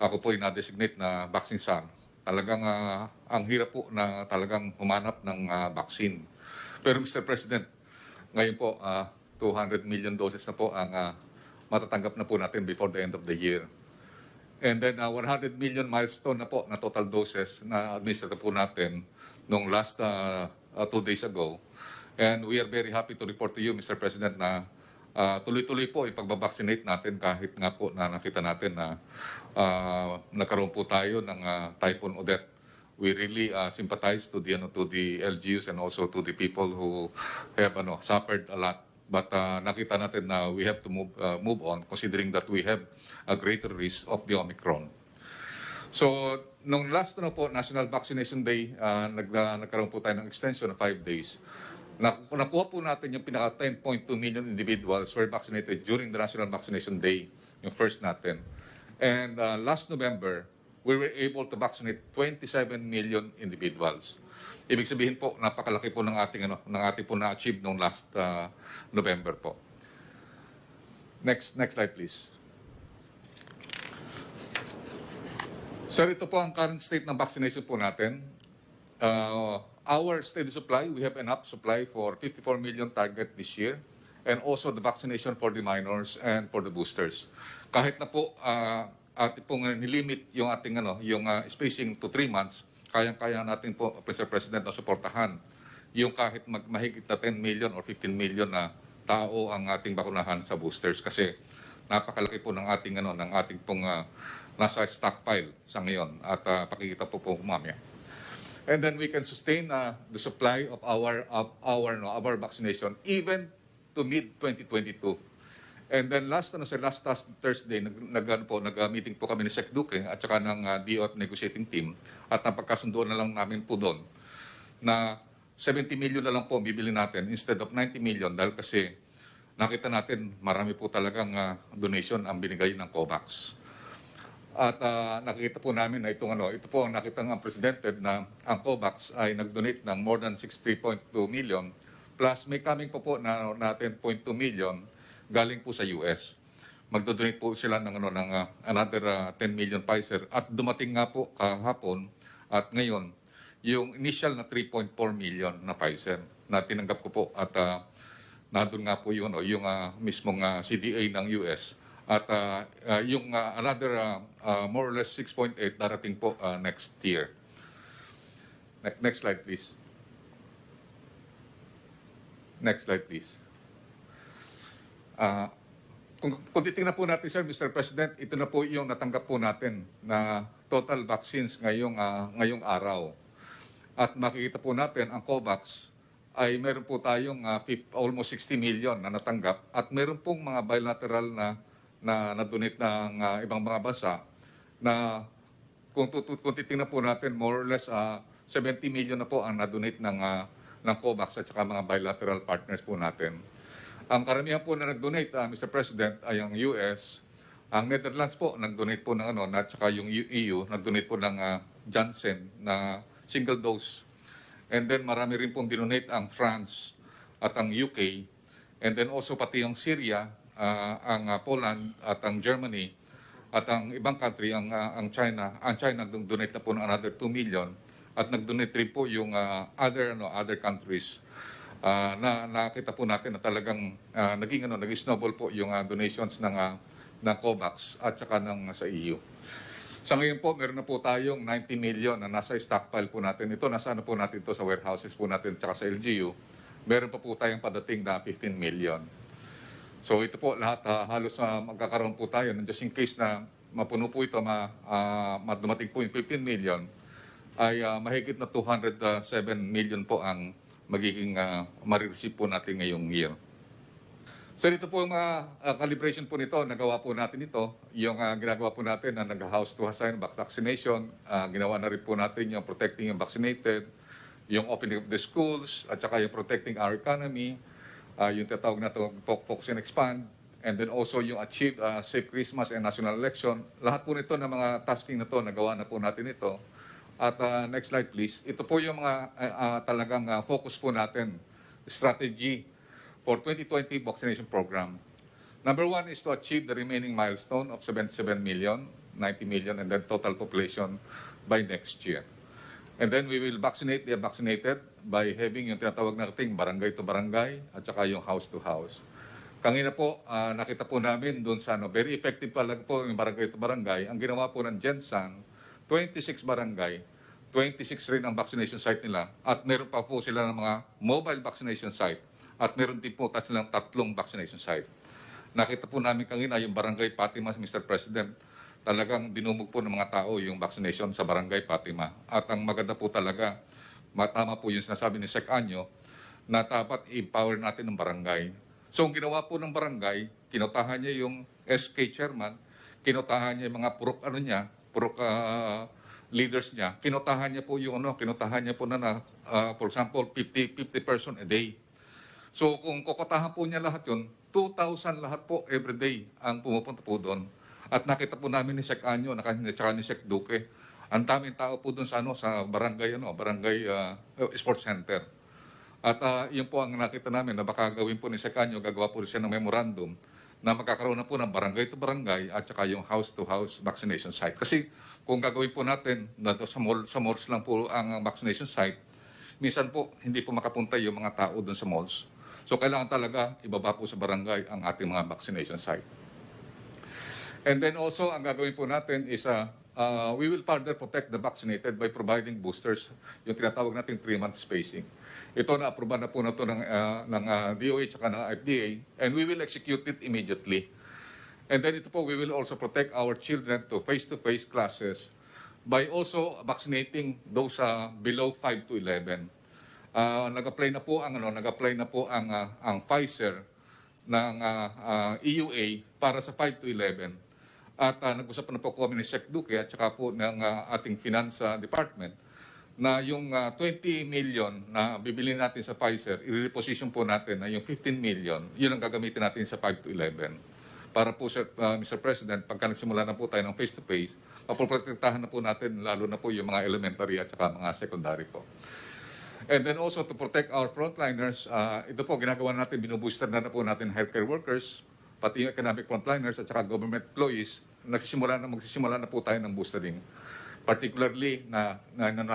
ako po yung na-designate na vaccine czar, talagang ang hirap po na talagang humanap ng vaccine. Pero Mr. President, ngayon po, 200 million doses na po ang matatanggap na po natin before the end of the year. And then 100 million milestone na po na total doses na administer po natin nung last 2 days ago. And we are very happy to report to you, Mr. President, na tuloy-tuloy po ipag-vaccinate natin kahit nga po na nakita natin na nagkaroon po tayo ng Typhoon Odette. We really sympathize to the LGUs and also to the people who have suffered a lot. But nakita natin na we have to move on considering that we have a greater risk of the Omicron. So, nung last po, National Vaccination Day, nagkaroon po tayo ng extension of 5 days. Nakuha po natin yung pinaka 10.2 million individuals who were vaccinated during the National Vaccination Day, yung first natin. And last November, we were able to vaccinate 27 million individuals. Ibig sabihin po, napakalaki po ng ating po na-achieve nung last November po. Next slide, please. Sir, ito po ang current state ng vaccination po natin. Our steady supply, we have enough supply for 54 million target this year, and also the vaccination for the minors and for the boosters. Kahit na po ating pong nilimit yung ating spacing to 3 months, kayang-kaya natin po, Mr. President, na suportahan yung kahit mahigit na 10 million or 15 million na tao ang ating bakunahan sa boosters kasi napakalaki po ng ating pong nasa stockpile sa ngayon at pakikita po mamaya. And then we can sustain the supply of our vaccination even to mid-2022. And then last Thursday, nag-meeting po kami ni Sec Duque at saka ng DOF negotiating team at napagkasundoan na lang namin po doon na 70 million na lang po bibili natin instead of 90 million dahil kasi nakita natin marami po talagang donation ang binigay ng COVAX. At nakita po namin na ito po ang nakita ng Presidente na ang COVAX ay nag-donate ng more than 60.2 million plus may coming po na 10.2 million galing po sa US. Magdodonate po sila ng another 10 million Pfizer at dumating nga po kahapon at ngayon yung initial na 3.4 million na Pfizer na tinanggap ko po at nandun nga po yung mismong CDA ng US at yung another more or less 6.8 darating po next year. Next slide please. Next slide please. Kung titingnan po natin, sir, Mr. President, ito na po yung natanggap po natin na total vaccines ngayong araw. At makikita po natin, ang COVAX ay meron po tayong almost 60 million na natanggap at meron pong mga bilateral na donate ng ibang mga bansa na kung titingnan po natin, more or less 70 million na po ang na-donate ng COVAX at saka mga bilateral partners po natin. Ang karamihan po na nag-donate, Mr. President, ay ang US. Ang Netherlands po, nag-donate po ng at saka yung EU, nag-donate po ng Janssen na single dose. And then marami rin pong dinonate ang France at ang UK. And then also pati ang Syria, ang Poland at ang Germany at ang ibang country, ang China. Ang China nag-donate na po ng another 2 million at nag-donate rin po yung other countries. Nakita po natin na talagang naging snowball po yung donations ng COVAX at saka sa EU. Sa ngayon po, meron na po tayong 90 million na nasa stockpile po natin. Ito, nasa po natin ito sa warehouses po natin at saka sa LGU. Meron pa po tayong padating na 15 million. So ito po, lahat halos magkakaroon po tayo. Just in case na mapuno po ito, dumating po yung 15 million, ay mahigit na 207 million po ang magiging marireceive po natin ngayong year. So dito po yung calibration po nito, nagawa po natin ito. Yung ginagawa po natin na nag-house to house vaccination, ginawa na rin po natin yung protecting yung vaccinated, yung opening of the schools, at saka yung protecting our economy, yung tatawag na ito, focus and expand, and then also yung achieve safe Christmas and national election. Lahat po nito na mga tasking na ito, nagawa na po natin ito. At next slide please. Ito po yung mga talagang focus po natin, strategy for 2020 vaccination program. Number one is to achieve the remaining milestone of 77 million, 90 million, and then total population by next year. And then we will vaccinate the vaccinated by having yung tinatawag nating barangay to barangay at saka yung house to house. Kanina po, nakita po namin doon sa very effective talaga po yung barangay to barangay. Ang ginawa po ng Gensan, 26 barangay, 26 rin ang vaccination site nila at meron pa po sila ng mga mobile vaccination site. At meron din po silang 3 vaccination site. Nakita po namin kanina yung Barangay Fatima, Mr. President, talagang dinumog po ng mga tao yung vaccination sa Barangay Fatima. At ang maganda po talaga, matama po yung sinasabi ni Sec. Anyo, na dapat i-empower natin ng barangay. So ang ginawa po ng barangay, kinotahan niya yung SK chairman, kinotahan niya yung mga purok leaders niya, kinotahan niya po yung kinotahan niya po na for example, 50 person a day. So kung kokotahan po niya lahat yun, 2,000 lahat po everyday ang pumupunta po doon. At nakita po namin ni Sec. Anyo, tsaka ni Sec. Duque, ang daming tao po doon sa barangay, sports center. At yun po ang nakita namin na baka gawin po ni Sec. Anyo, gagawa po siya ng memorandum na magkakaroon na po ng barangay to barangay at saka yung house to house vaccination site. Kasi kung gagawin po natin na sa malls lang po ang vaccination site, minsan po hindi po makapunta yung mga tao doon sa malls. So kailangan talaga ibaba po sa barangay ang ating mga vaccination site. And then also, ang gagawin po natin is we will further protect the vaccinated by providing boosters, yung tinatawag natin 3-month spacing. Ito na-aproban na po na ito ng DOH at ng FDA, and we will execute it immediately. And then ito po, we will also protect our children to face-to-face classes by also vaccinating those below 5 to 11. Nag-apply na po ang Pfizer ng EUA para sa 5 to 11. At nag-usap na po kami ni Sec. Duque at saka po ng ating Finance Department na yung 20 million na bibili natin sa Pfizer, i-reposition po natin na yung 15 million, yun ang gagamitin natin sa 5 to 11. Para po sa Mr. President, pagka nagsimula na po tayo ng face-to-face, mapoprotektahan na po natin lalo na po yung mga elementary at saka mga secondary po. And then also to protect our frontliners, ito po ginagawa natin, binubooster na po natin healthcare workers, pati yung economic frontliners at saka government employees, magsisimula na po tayo ng boostering. Particularly na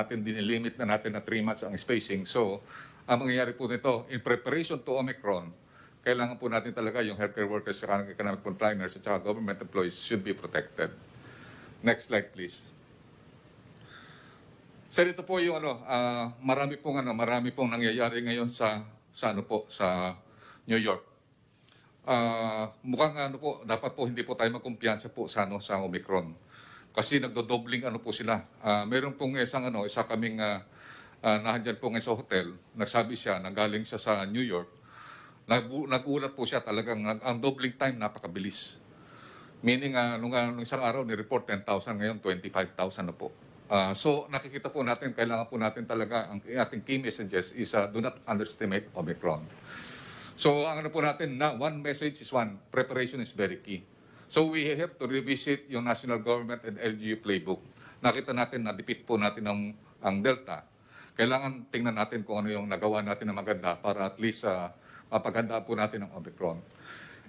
dinilimit na natin na 3 months ang spacing. So, ang mangyayari po nito, in preparation to Omicron, kailangan po natin talaga yung healthcare workers, saka economic frontliners at saka government employees should be protected. Next slide please. So ito po yung marami pong nangyayari ngayon sa New York. Mukhang dapat po hindi po tayo magkumpiyansa po sa Omicron. Kasi nagdodobling po sila. Meron pong isa kaming nahandyan po ngayon sa hotel, nagsabi siya, nanggaling siya sa New York. Nagulat po siya talagang ang doubling time napakabilis. Meaning nung isang araw ni-report 10,000, ngayon 25,000 na po. So nakikita po natin, kailangan po natin talaga, ang ating key messages is do not underestimate Omicron. So ang po natin, one message is preparation is very key. So we have to revisit yung national government and LGU playbook. Nakita natin na defeat po natin ang Delta. Kailangan tingnan natin kung ano yung nagawa natin na maganda para at least mapagandaan po natin ang Omicron.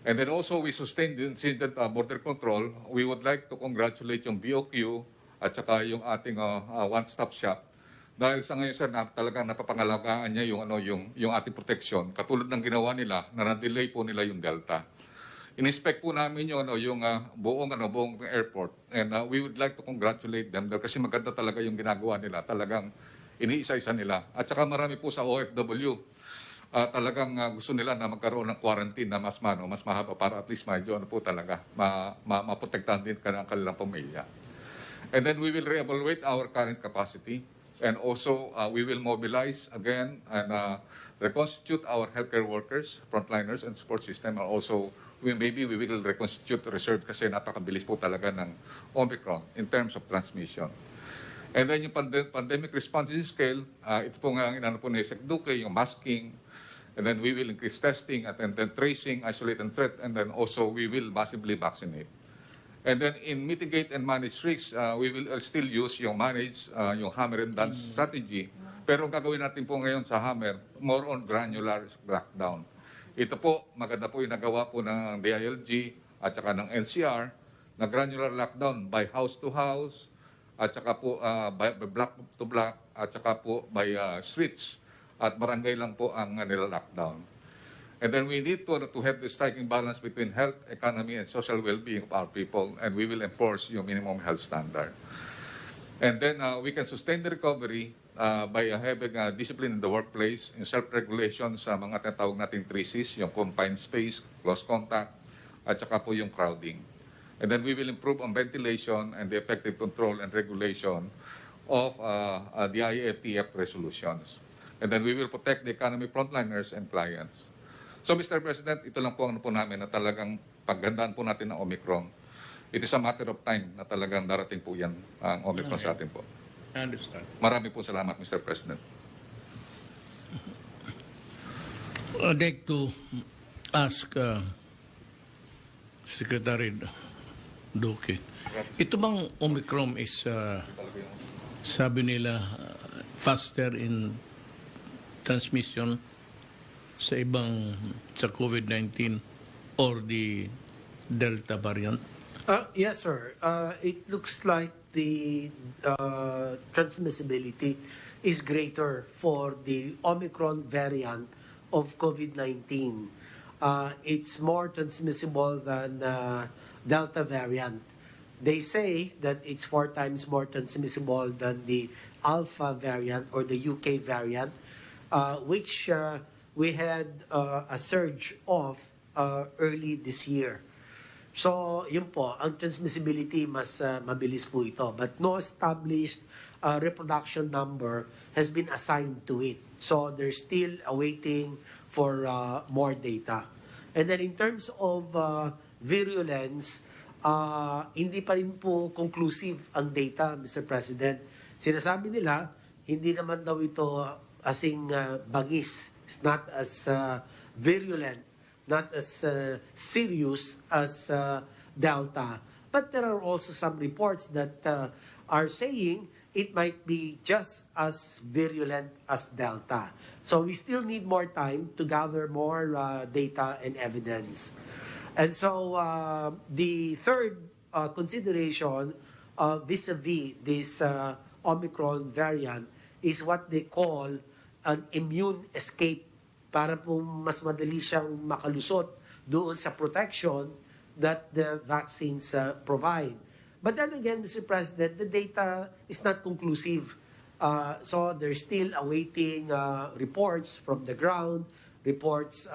And then also we sustained the stringent border control. We would like to congratulate yung BOQ at saka yung ating one-stop shop. Dahil sa ngayon, sir, talagang napapangalagaan niya yung ating protection. Katulad ng ginawa nila, na na-delay po nila yung Delta. In-inspect po namin yung buong airport. And we would like to congratulate them kasi maganda talaga yung ginagawa nila. Talagang iniisa-isa nila. At saka marami po sa OFW, talagang gusto nila na magkaroon ng quarantine na mas mahaba para at least medyo talaga maprotektahan din ang kanilang pamilya. And then we will re-evaluate our current capacity. And also, we will mobilize again and reconstitute our healthcare workers, frontliners, and support system. And also, maybe we will reconstitute reserve kasi napakabilis po talaga ng Omicron in terms of transmission. And then yung pandemic response scale, ito po nga ang inano po ni Sec Duque, yung masking, and then we will increase testing, and then tracing, isolate and treat, and then also we will massively vaccinate. And then in mitigate and manage risks, we will still use yung manage, yung hammer and dance strategy. Pero ang gagawin natin po ngayon sa hammer, more on granular lockdown. Ito po, maganda po yung nagawa po ng DILG at saka ng NCR na granular lockdown by house to house, at saka po by block to block, at saka po by streets at barangay lang po ang nila lockdown. And then we need to have the striking balance between health, economy, and social well-being of our people, and we will enforce yung minimum health standard. And then we can sustain the recovery by having discipline in the workplace, in self-regulation sa mga tinatawag nating 3Cs, yung confined space, close contact, at saka po yung crowding. And then we will improve on ventilation and the effective control and regulation of the IATF resolutions. And then we will protect the economy frontliners and clients. So, Mr. President, ito lang po ang po namin na talagang paggandaan po natin ng Omicron. It is a matter of time na talagang darating po yan ang Omicron sa atin po. I understand. Marami po salamat, Mr. President. I'd like to ask Secretary Duque. Ito bang Omicron is, sabi nila, faster in transmission sa COVID-19 or the Delta variant? Yes, sir. It looks like the transmissibility is greater for the Omicron variant of COVID-19. It's more transmissible than Delta variant. They say that it's 4 times more transmissible than the Alpha variant or the UK variant, which we had a surge of early this year. So, yun po, ang transmissibility mas mabilis po ito. But no established reproduction number has been assigned to it. So, they're still awaiting for more data. And then in terms of virulence, hindi pa rin po conclusive ang data, Mr. President. Sinasabi nila, hindi naman daw ito asing bangis. It's not as virulent, not as serious as Delta. But there are also some reports that are saying it might be just as virulent as Delta. So we still need more time to gather more data and evidence. And so the third consideration vis-a-vis this Omicron variant is what they call an immune escape, para po mas madali siyang makalusot doon sa protection that the vaccines provide. But then again, Mr. President, the data is not conclusive. So they're still awaiting reports from the ground, reports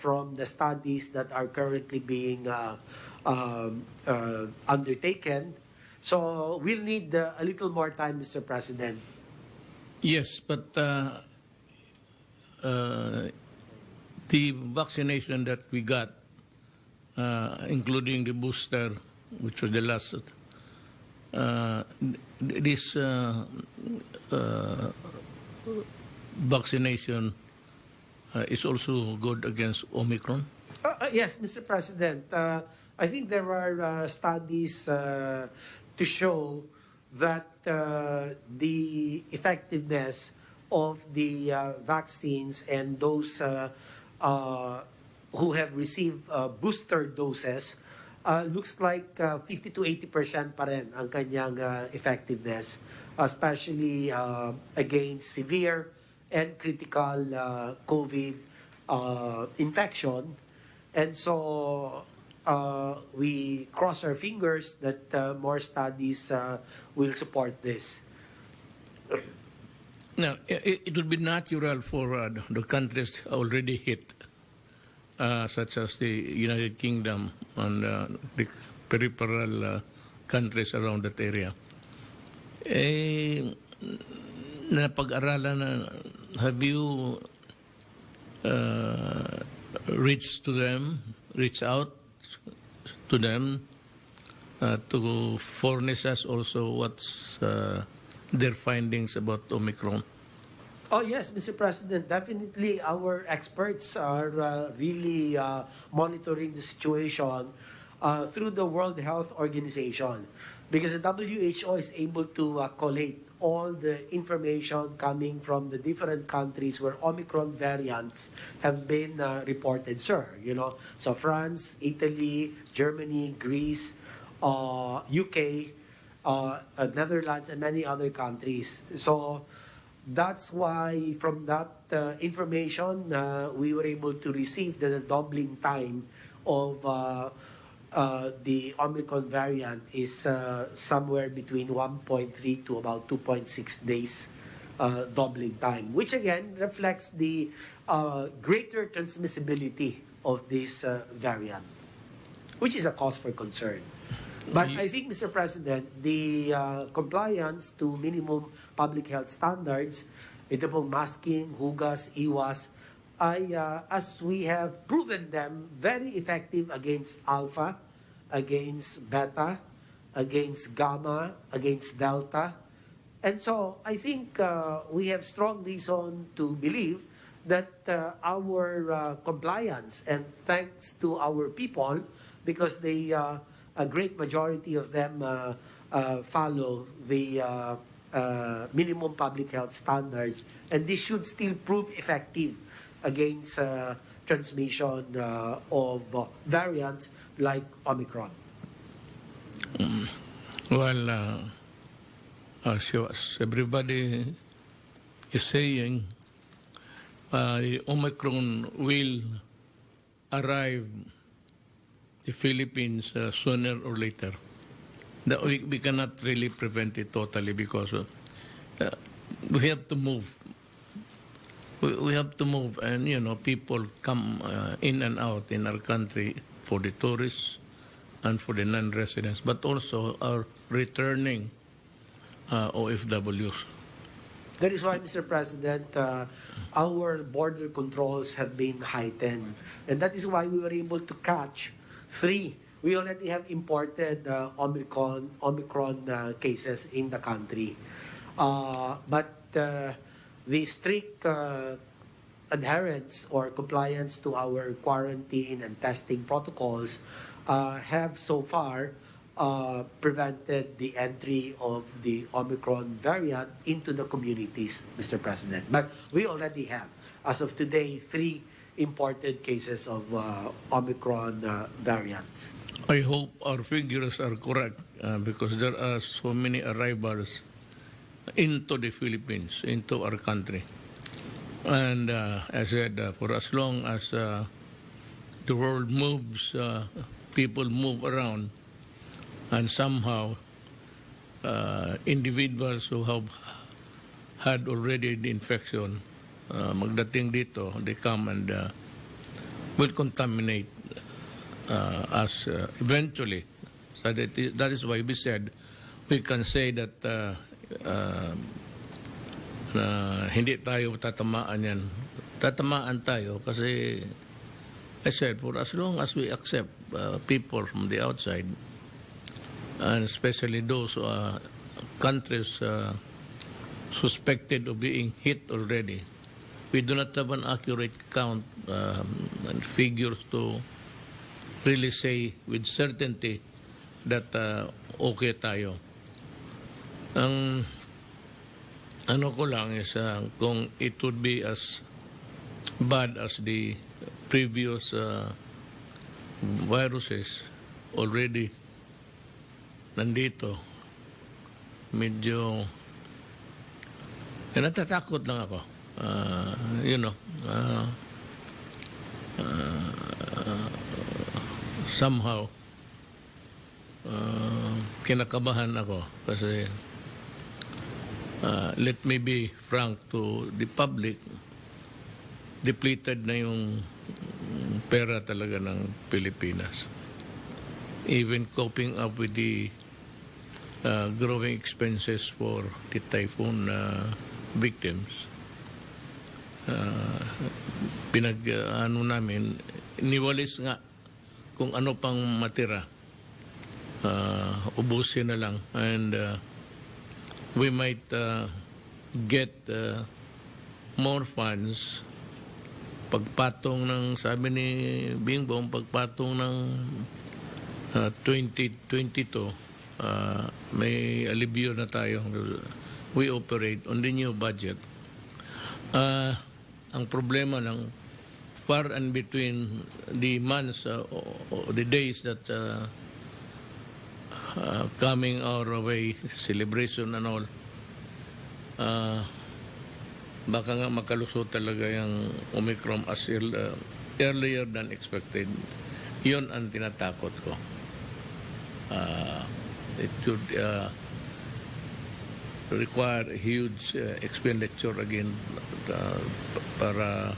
from the studies that are currently being undertaken. So we'll need a little more time, Mr. President. Yes, but the vaccination that we got, including the booster, which was the last, this vaccination is also good against Omicron? Yes, Mr. President. I think there are studies to show that the effectiveness of the vaccines and those who have received booster doses looks like 50 to 80% pa rin ang kanyang effectiveness, especially against severe and critical COVID infection. And so we cross our fingers that more studies will support this. Now, it would be natural for the countries already hit, such as the United Kingdom and the peripheral countries around that area. napag-aralan na, have you reach out to them to furnish us also what's their findings about Omicron? Oh yes, Mr. President, definitely our experts are really monitoring the situation through the World Health Organization, because the WHO is able to collate all the information coming from the different countries where Omicron variants have been reported, sir. So France, Italy, Germany, Greece, UK, Netherlands, and many other countries. So that's why from that information, we were able to receive the doubling time of the Omicron variant is somewhere between 1.3 to about 2.6 days doubling time, which again reflects the greater transmissibility of this variant, which is a cause for concern. But I think, Mr. President, the compliance to minimum public health standards, ito pong masking, hugas, iwas, ay, as we have proven them, very effective against alpha, against beta, against gamma, against delta. And so I think we have strong reason to believe that our compliance, and thanks to our people, because they a great majority of them follow the minimum public health standards, and this should still prove effective against transmission of variants like Omicron. Well, as everybody is saying, Omicron will arrive the Philippines sooner or later. We cannot really prevent it totally, because we have to move. We have to move, and people come in and out in our country for the tourists and for the non-residents, but also our returning OFWs. That is why, Mr. President, our border controls have been heightened, and that is why we were able to catch 3. We already have imported Omicron cases in the country. But the strict adherence or compliance to our quarantine and testing protocols have so far prevented the entry of the Omicron variant into the communities, Mr. President. But we already have, as of today, 3 imported cases of Omicron variants. I hope our figures are correct, because there are so many arrivals into the Philippines, into our country. And as I said, for as long as the world moves, people move around, and somehow individuals who have had already the infection, magdating dito, they come and will contaminate us eventually. So that is why we said we can say that hindi tayo tatamaan yan. Tatamaan tayo kasi, I said, for as long as we accept people from the outside, and especially those countries suspected of being hit already, we do not have an accurate count and figures to really say with certainty that okay tayo. Ang ano ko lang is kung it would be as bad as the previous viruses already nandito, medyo natatakot lang ako. Somehow kinakabahan ako kasi let me be frank to the public, depleted na yung pera talaga ng Pilipinas. Even coping up with the growing expenses for the typhoon victims. Namin, niwalis nga kung ano pang matira. Ubusin na lang. And we might get more funds pagpatong ng, sabi ni Bingbong, pagpatong ng 2022, may alibyo na tayo. We operate on the new budget. Ang problema lang, far and between the months or the days that coming our way, celebration and all, baka nga makalusot talaga yung Omicron as earlier than expected. Yun ang tinatakot ko. It should require huge expenditure again para,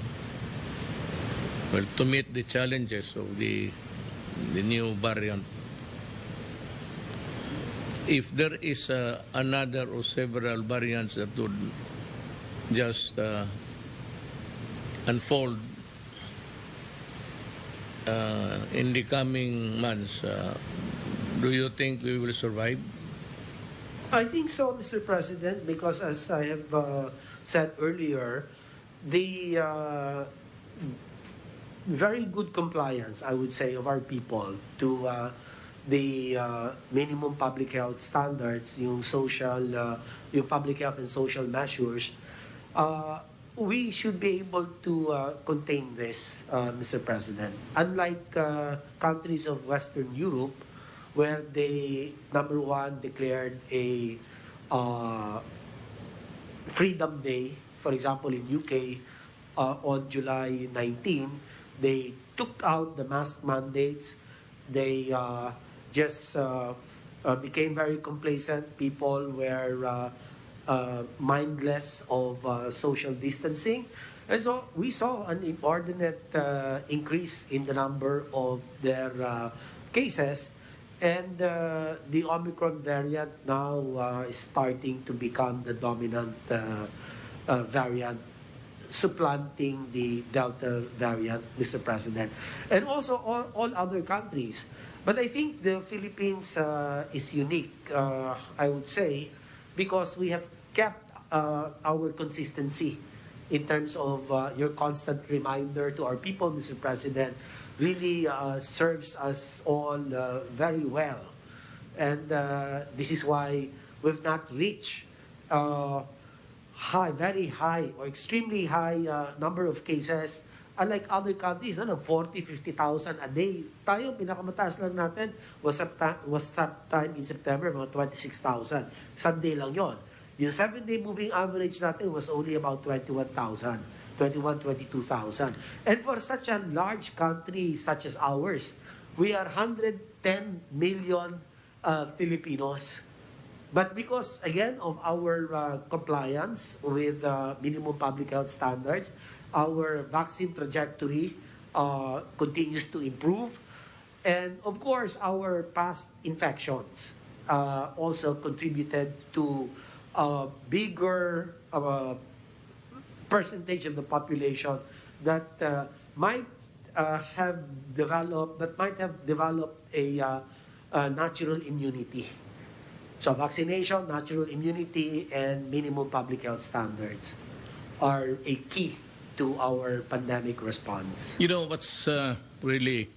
well, to meet the challenges of the new variant. If there is another or several variants that would just unfold in the coming months, do you think we will survive? I think so, Mr. President, because as I have said earlier, the very good compliance, I would say, of our people to the minimum public health standards, yung public health and social measures, we should be able to contain this, Mr. President. Unlike countries of Western Europe, where they, number one, declared a Freedom Day, for example, in UK, on July 19, they took out the mask mandates. They just became very complacent. People were mindless of social distancing. And so we saw an inordinate increase in the number of their cases. And the Omicron variant now is starting to become the dominant variant, supplanting the Delta variant, Mr. President, and also all other countries. But I think the Philippines is unique, I would say, because we have kept our consistency in terms of your constant reminder to our people, Mr. President, really serves us all very well. And this is why we've not reached very high or extremely high number of cases. Unlike other countries, 40, 50,000 a day. Tayo, pinakamataas lang natin was time in September, mga 26,000. Sunday lang yon. Yung 7-day moving average natin was only about 22,000. And for such a large country such as ours, we are 110 million Filipinos. But because, again, of our compliance with minimum public health standards, our vaccine trajectory continues to improve. And, of course, our past infections also contributed to a bigger percentage of the population that might have developed a natural immunity. So vaccination, natural immunity, and minimum public health standards are a key to our pandemic response. You know what's really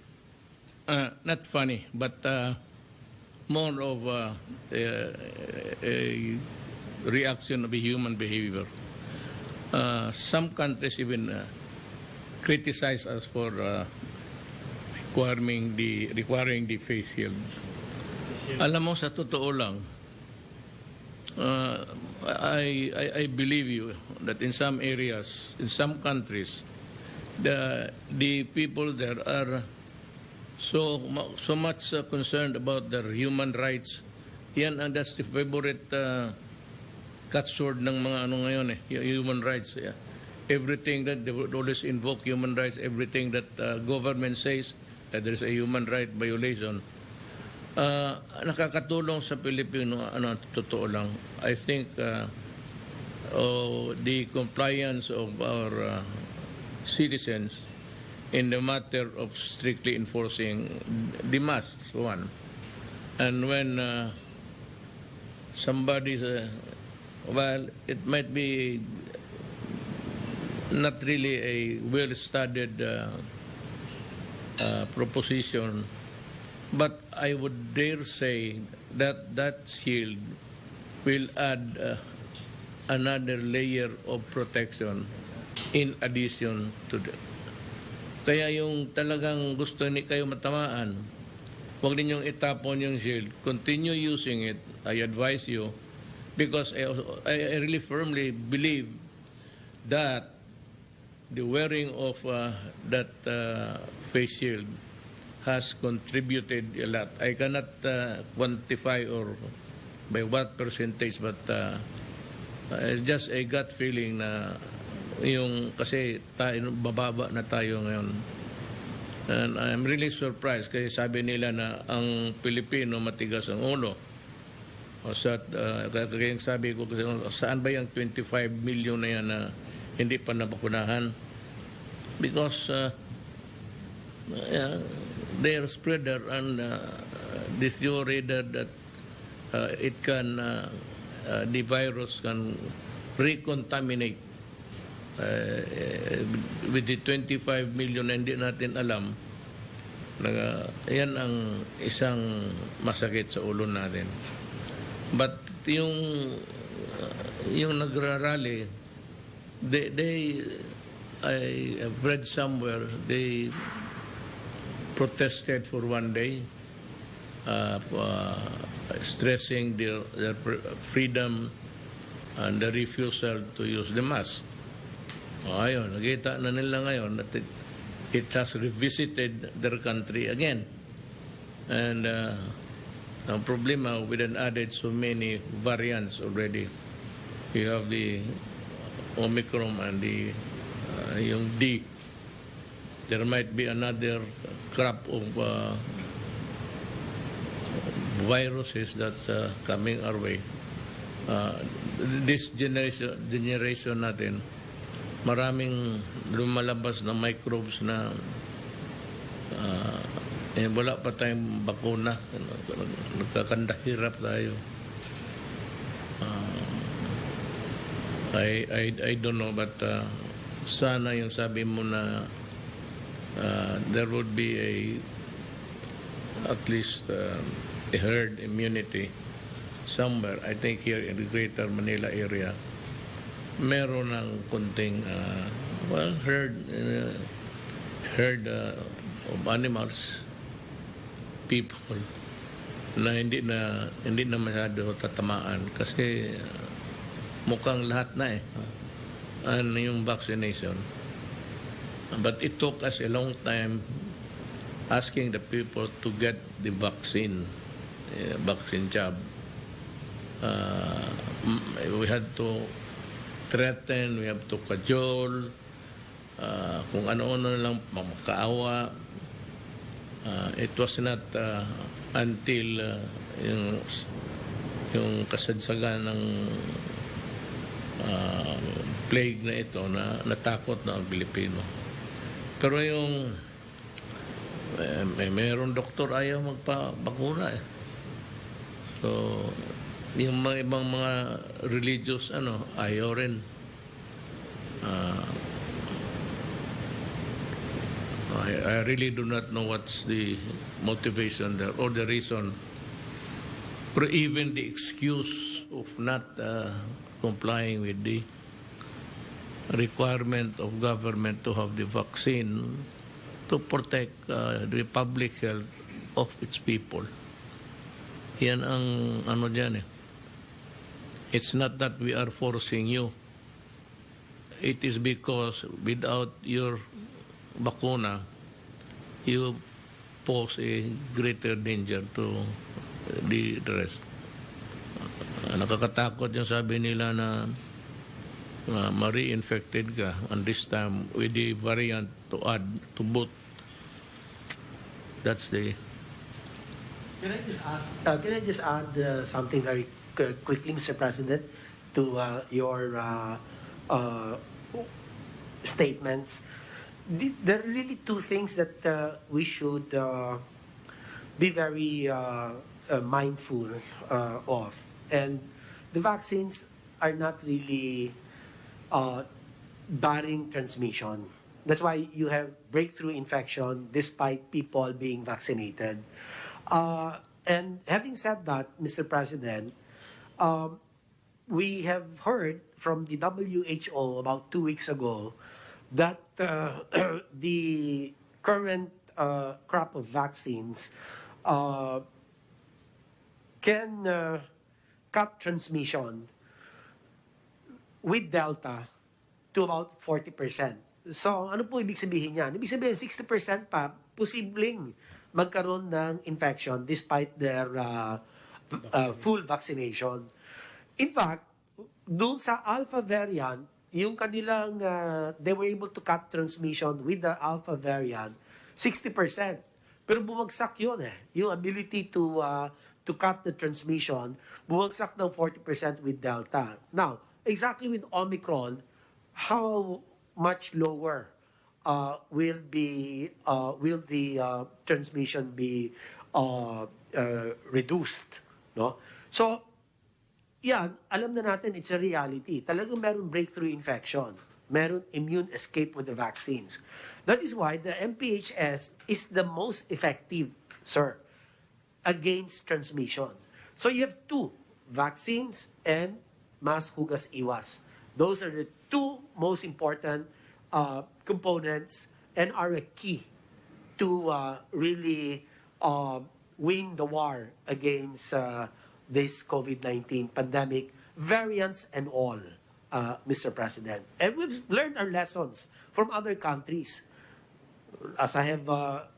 not funny, but more of a reaction of a human behavior. Some countries even criticize us for requiring the face shield. Alam mo, sa totoo lang, I believe you that in some areas, in some countries, the people there are so much concerned about their human rights. Yan, and that's the favorite catchword ng mga ngayon, human rights. Yeah. Everything that they would always invoke human rights, everything that government says that there is a human right violation. Nakakatulong sa Pilipino, totoo lang. I think the compliance of our citizens in the matter of strictly enforcing the masks, one. And when somebody's, well, it might be not really a well-studied proposition, but I would dare say that that shield will add another layer of protection in addition to the. Kaya yung talagang gusto ni kayo matamaan, huwag ninyong itapon yung shield. Continue using it. I advise you, because I really firmly believe that the wearing of that face shield has contributed a lot. I cannot quantify or by what percentage, but it's just a gut feeling na yung kasi tayo, bababa na tayo ngayon. And I'm really surprised kasi sabi nila na ang Pilipino matigas ang ulo. O sa kaya sabi ko kasi saan ba yung 25 million na yan na hindi pa nabakunahan? Because they are spreader and this theory that it can the virus can recontaminate with the 25 million na hindi natin alam, yan ang isang masakit sa ulo natin. But yung nagrarally, I have read somewhere, they protested for one day, stressing their freedom and the refusal to use the mask. Ayun, nakita na nila ngayon that it has revisited their country again. And ang problema, we then added so many variants already. You have the Omicron and the yung D. There might be another crop of viruses that's coming our way. This generation natin, maraming lumalabas na microbes na wala pa tayong bakuna. Nagkakandahirap tayo. I don't know, but sana yung sabi mo na there would be at least a herd immunity somewhere. I think here in the Greater Manila area, meron ng kunting herd of animals, people na hindi na masyado tatamaan kasi mukhang lahat na yung vaccination. But it took us a long time asking the people to get the vaccine jab. We had to threaten, we have to cajole, kung ano-ano lang makaawa. It was not until yung kasadsagan ng plague na ito na natakot na ang Pilipino. Pero yung mayroong doktor ayaw magpabakuna So yung mga ibang mga religious ayaw rin. I really do not know what's the motivation there or the reason or even the excuse of not complying with the requirement of government to have the vaccine to protect the public health of its people. Yan ang dyan It's not that we are forcing you. It is because without your bakuna, you pose a greater danger to the rest. Nakakatakot yung sabi nila na ma-reinfected ka, and this time with the variant to add to both. That's the. Can I just add something very quickly, Mr. President? to your statements. There are really two things that we should be very mindful of. And the vaccines are not really barring transmission. That's why you have breakthrough infection despite people being vaccinated. And having said that, Mr. President, we have heard from the WHO about 2 weeks ago that the current crop of vaccines can cut transmission with Delta to about 40%. So, ano po ibig sabihin niyan? Ibig sabihin, 60% pa posibleng magkaroon ng infection despite their full vaccination. In fact, doon sa Alpha variant, yung kanilang, they were able to cut transmission with the Alpha variant, 60%. Pero bumagsak yun eh. Yung ability to cut the transmission, bumagsak ng 40% with Delta. Now, exactly with Omicron, how much lower will the transmission be reduced? No? So, yan, alam na natin it's a reality. Talagang meron breakthrough infection. Meron immune escape with the vaccines. That is why the MPHS is the most effective, sir, against transmission. So you have two, vaccines and mass hugas iwas. Those are the two most important components and are a key to really win the war against this COVID-19 pandemic, variants and all, Mr. President. And we've learned our lessons from other countries. As I have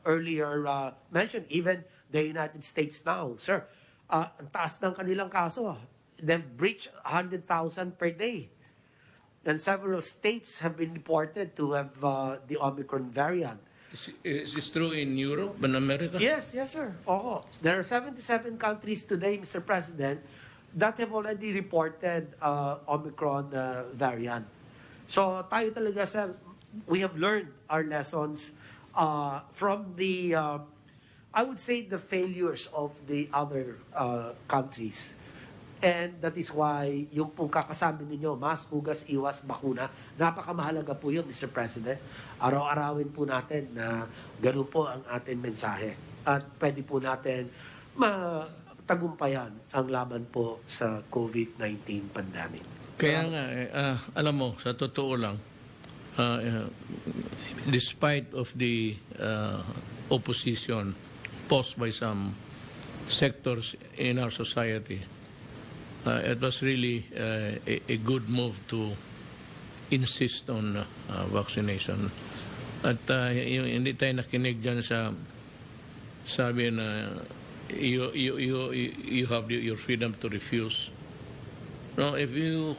earlier mentioned, even the United States now, sir, ang taas ng kanilang kaso. They've breached 100,000 per day. And several states have been reported to have the Omicron variant. Is this true in Europe and America? Yes, sir. Oo. There are 77 countries today, Mr. President, that have already reported Omicron variant. So tayo talaga, sir, we have learned our lessons from the, I would say, the failures of the other countries. And that is why yung pong kakasabi ninyo, mas hugas, iwas, bakuna, napakamahalaga po yun, Mr. President. Araw-arawin po natin na ganun po ang ating mensahe. At pwede po natin matagumpayan ang laban po sa COVID-19 pandemic. Kaya nga, alam mo, sa totoo lang, despite of the opposition posed by some sectors in our society, it was really a good move to insist on vaccination. At hindi tayo nakinig dyan sa sabi na you have your freedom to refuse. No, if you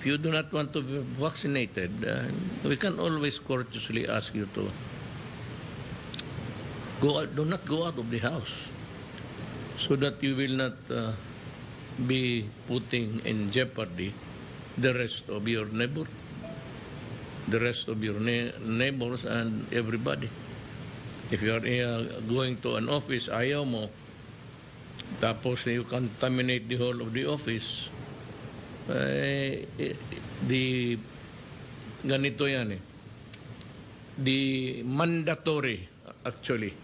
do not want to be vaccinated, we can always courteously ask you to do not go out of the house, so that you will not be putting in jeopardy the rest of your neighbors and everybody. If you are going to an office, ayaw mo, tapos you contaminate the whole of the office, ganito yan eh. The mandatory, actually,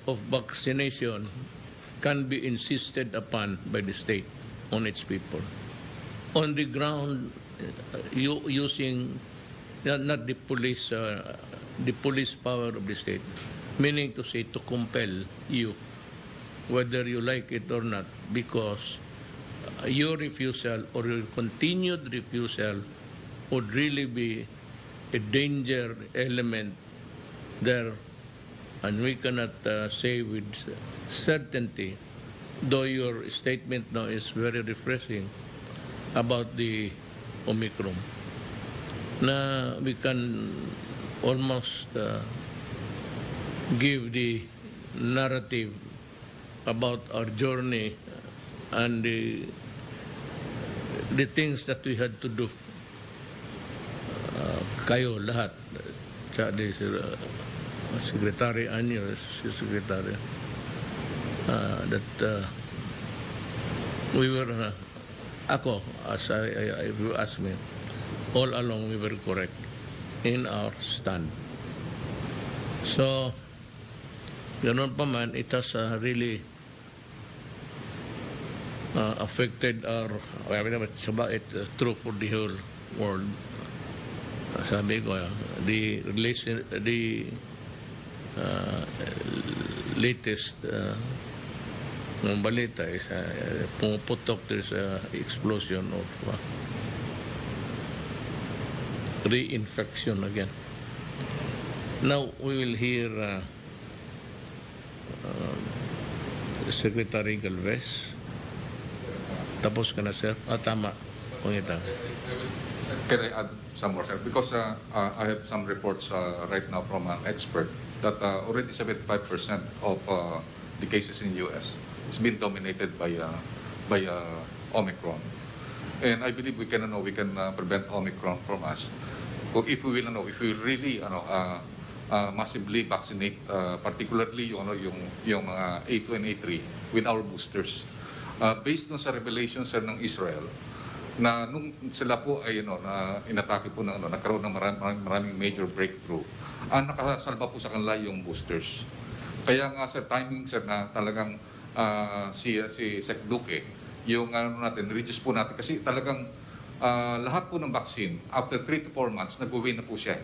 of vaccination can be insisted upon by the state on its people. On the ground, using not the police power of the state, meaning to say to compel you, whether you like it or not, because your refusal or your continued refusal would really be a danger element there. And we cannot say with certainty, though your statement now is very refreshing about the Omicron, na we can almost give the narrative about our journey and the things that we had to do, kayo lahat, di Secretary Anyo, si Secretary, that we were, ako, as if you ask me, all along we were correct in our stand. So, ganoon pa man, it has really affected our, it's true for the whole world. Sabi ko, the latest balita is pumuputok, there's explosion of reinfection again. Now we will hear Secretary Galvez. Tapos ka na, sir? Tama. Pangita. Can I add some more, sir? Because I have some reports right now from an expert that already 75% of the cases in the U.S. has been dominated by Omicron. And I believe we can prevent Omicron from us. If we will really massively vaccinate, particularly yung A2 and A3 with our boosters. Based on sa revelation, sir, ng Israel, na nung sila po ay na inatake po ng nagkaroon ng maraming major breakthrough, ang nakasalba po sa kanila yung boosters. Kaya nga, sir, timing, sir, na talagang si Sec Duque, yung natin, reduce po natin kasi talagang lahat po ng vaccine after 3 to 4 months nagwo-wane na po siya.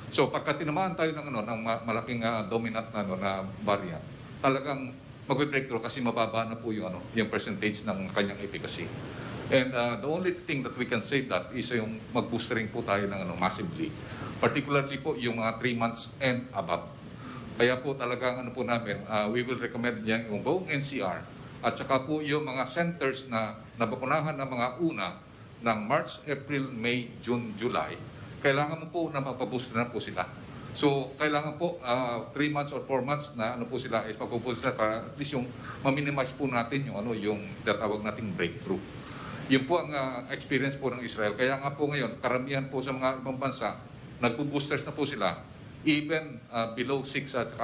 So pagka tinamaan tayo ng ng malaking dominant na variant, talagang magbe-breakthrough kasi mababa na po yung percentage ng kanyang efficacy. And the only thing that we can say that is yung mag-boostering po tayo ng massively. Particularly po yung mga 3 months and above. Kaya po talagang po namin, we will recommend yan yung buong NCR at saka po yung mga centers na nabakunahan ng mga una ng March, April, May, June, July, kailangan mo po na mapabooster na po sila. So, kailangan po 3 months or 4 months na po sila is magpo-booster sila para at least yung ma-minimize po natin yung tatawag nating breakthrough. Yun po ang experience po ng Israel. Kaya nga po ngayon, karamihan po sa mga ibang bansa, nagpo-boosters na po sila even below 6 at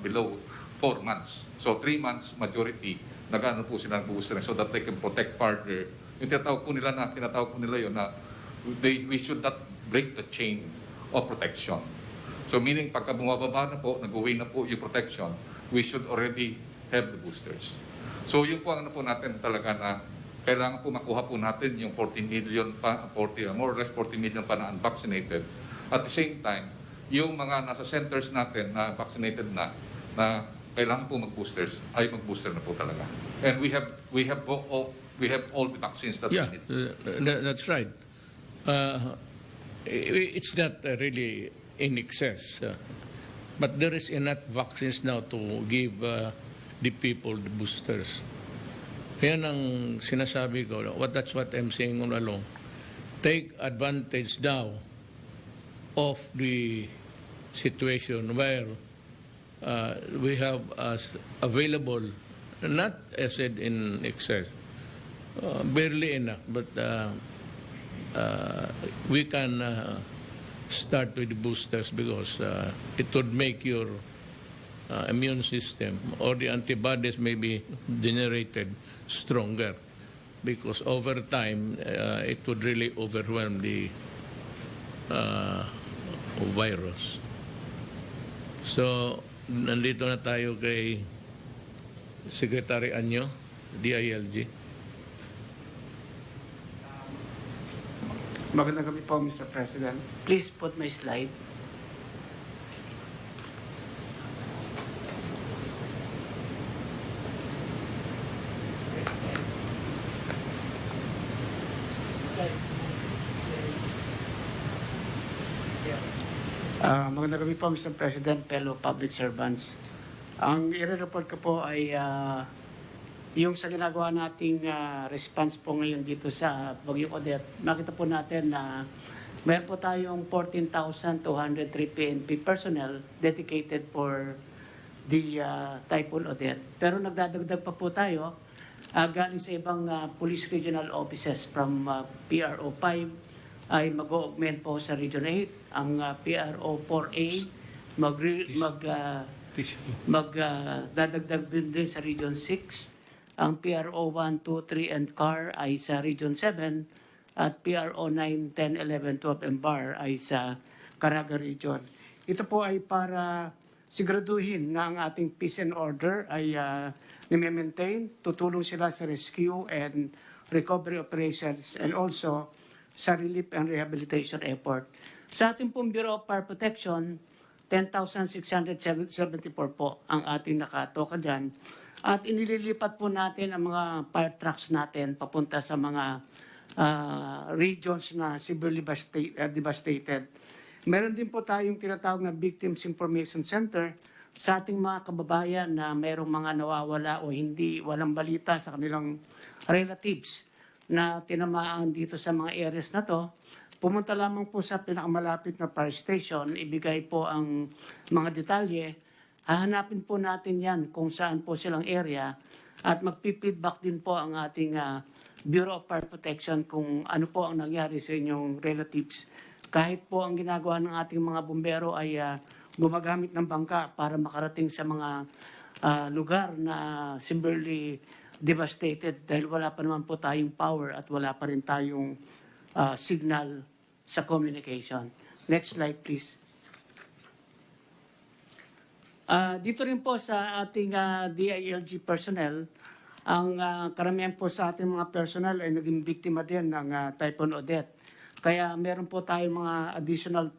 below 4 months. So 3 months majority, nag-ano po sila nagpo-booster so that they can protect further. Yung tinatawag po nila yun na we should not break the chain of protection. So meaning pagka bumababa na po, nag-uwi na po yung protection, we should already have the boosters. So yun po ang po natin talaga na kailangan po makuha po natin yung 40 million pa, more or less 40 million pa na unvaccinated. At the same time, yung mga nasa centers natin na vaccinated na kailangan po mag-boosters, ay mag-booster na po talaga. And we have all the vaccines that we need. That's right. It's not really in excess, but there is enough vaccines now to give the people the boosters. Yan ang sinasabi ko. That's what I'm saying all along. Take advantage now of the situation where we have available, not as said in excess, barely enough, but we can start with the boosters because it would make your immune system or the antibodies may be generated stronger because over time it would really overwhelm the virus. So, nandito na tayo kay Secretary Anyo, DILG. Magandang gabi po, Mr. President. Please put my slide. Magandang gabi po, Mr. President, fellow public servants. Ang i-report ko po ay yung sa ginagawa nating response po ngayon dito sa Bagyong Odette. Makita po natin na mayroon po tayong 14,203 PNP personnel dedicated for the Typhoon Odette. Pero nagdadagdag pa po tayo galing sa ibang police regional offices from PRO 5 ay mag-augment po sa Region 8. Ang PRO 4A dadagdag din sa Region 6. Ang PRO 1, 2, 3 and CAR ay sa Region 7 at PRO 9, 10, 11, 12 and BAR ay sa Caraga Region. Ito po ay para siguraduhin na ang ating peace and order ay nime-maintain, tutulong sila sa rescue and recovery operations and also sa relief and rehabilitation effort. Sa ating pong Bureau of Fire Protection, 10,674 po ang ating nakatoka dyan. At inililipat po natin ang mga fire trucks natin papunta sa mga regions na severely devastated. Meron din po tayong tinatawag na Victims Information Center sa ating mga kababayan na mayroong mga nawawala o walang balita sa kanilang relatives na tinamaan dito sa mga areas na to. Pumunta lamang po sa pinakamalapit na fire station, ibigay po ang mga detalye. Hahanapin po natin yan kung saan po silang area at magpipeedback din po ang ating Bureau of Fire Protection kung ano po ang nangyari sa inyong relatives. Kahit po ang ginagawa ng ating mga bumbero ay gumagamit ng bangka para makarating sa mga lugar na severely devastated dahil wala pa naman po tayong power at wala pa rin tayong signal sa communication. Next slide, please. Dito rin po sa ating DILG personnel, ang karamihan po sa ating mga personnel ay naging biktima din ng Typhoon Odette. Kaya meron po tayong mga additional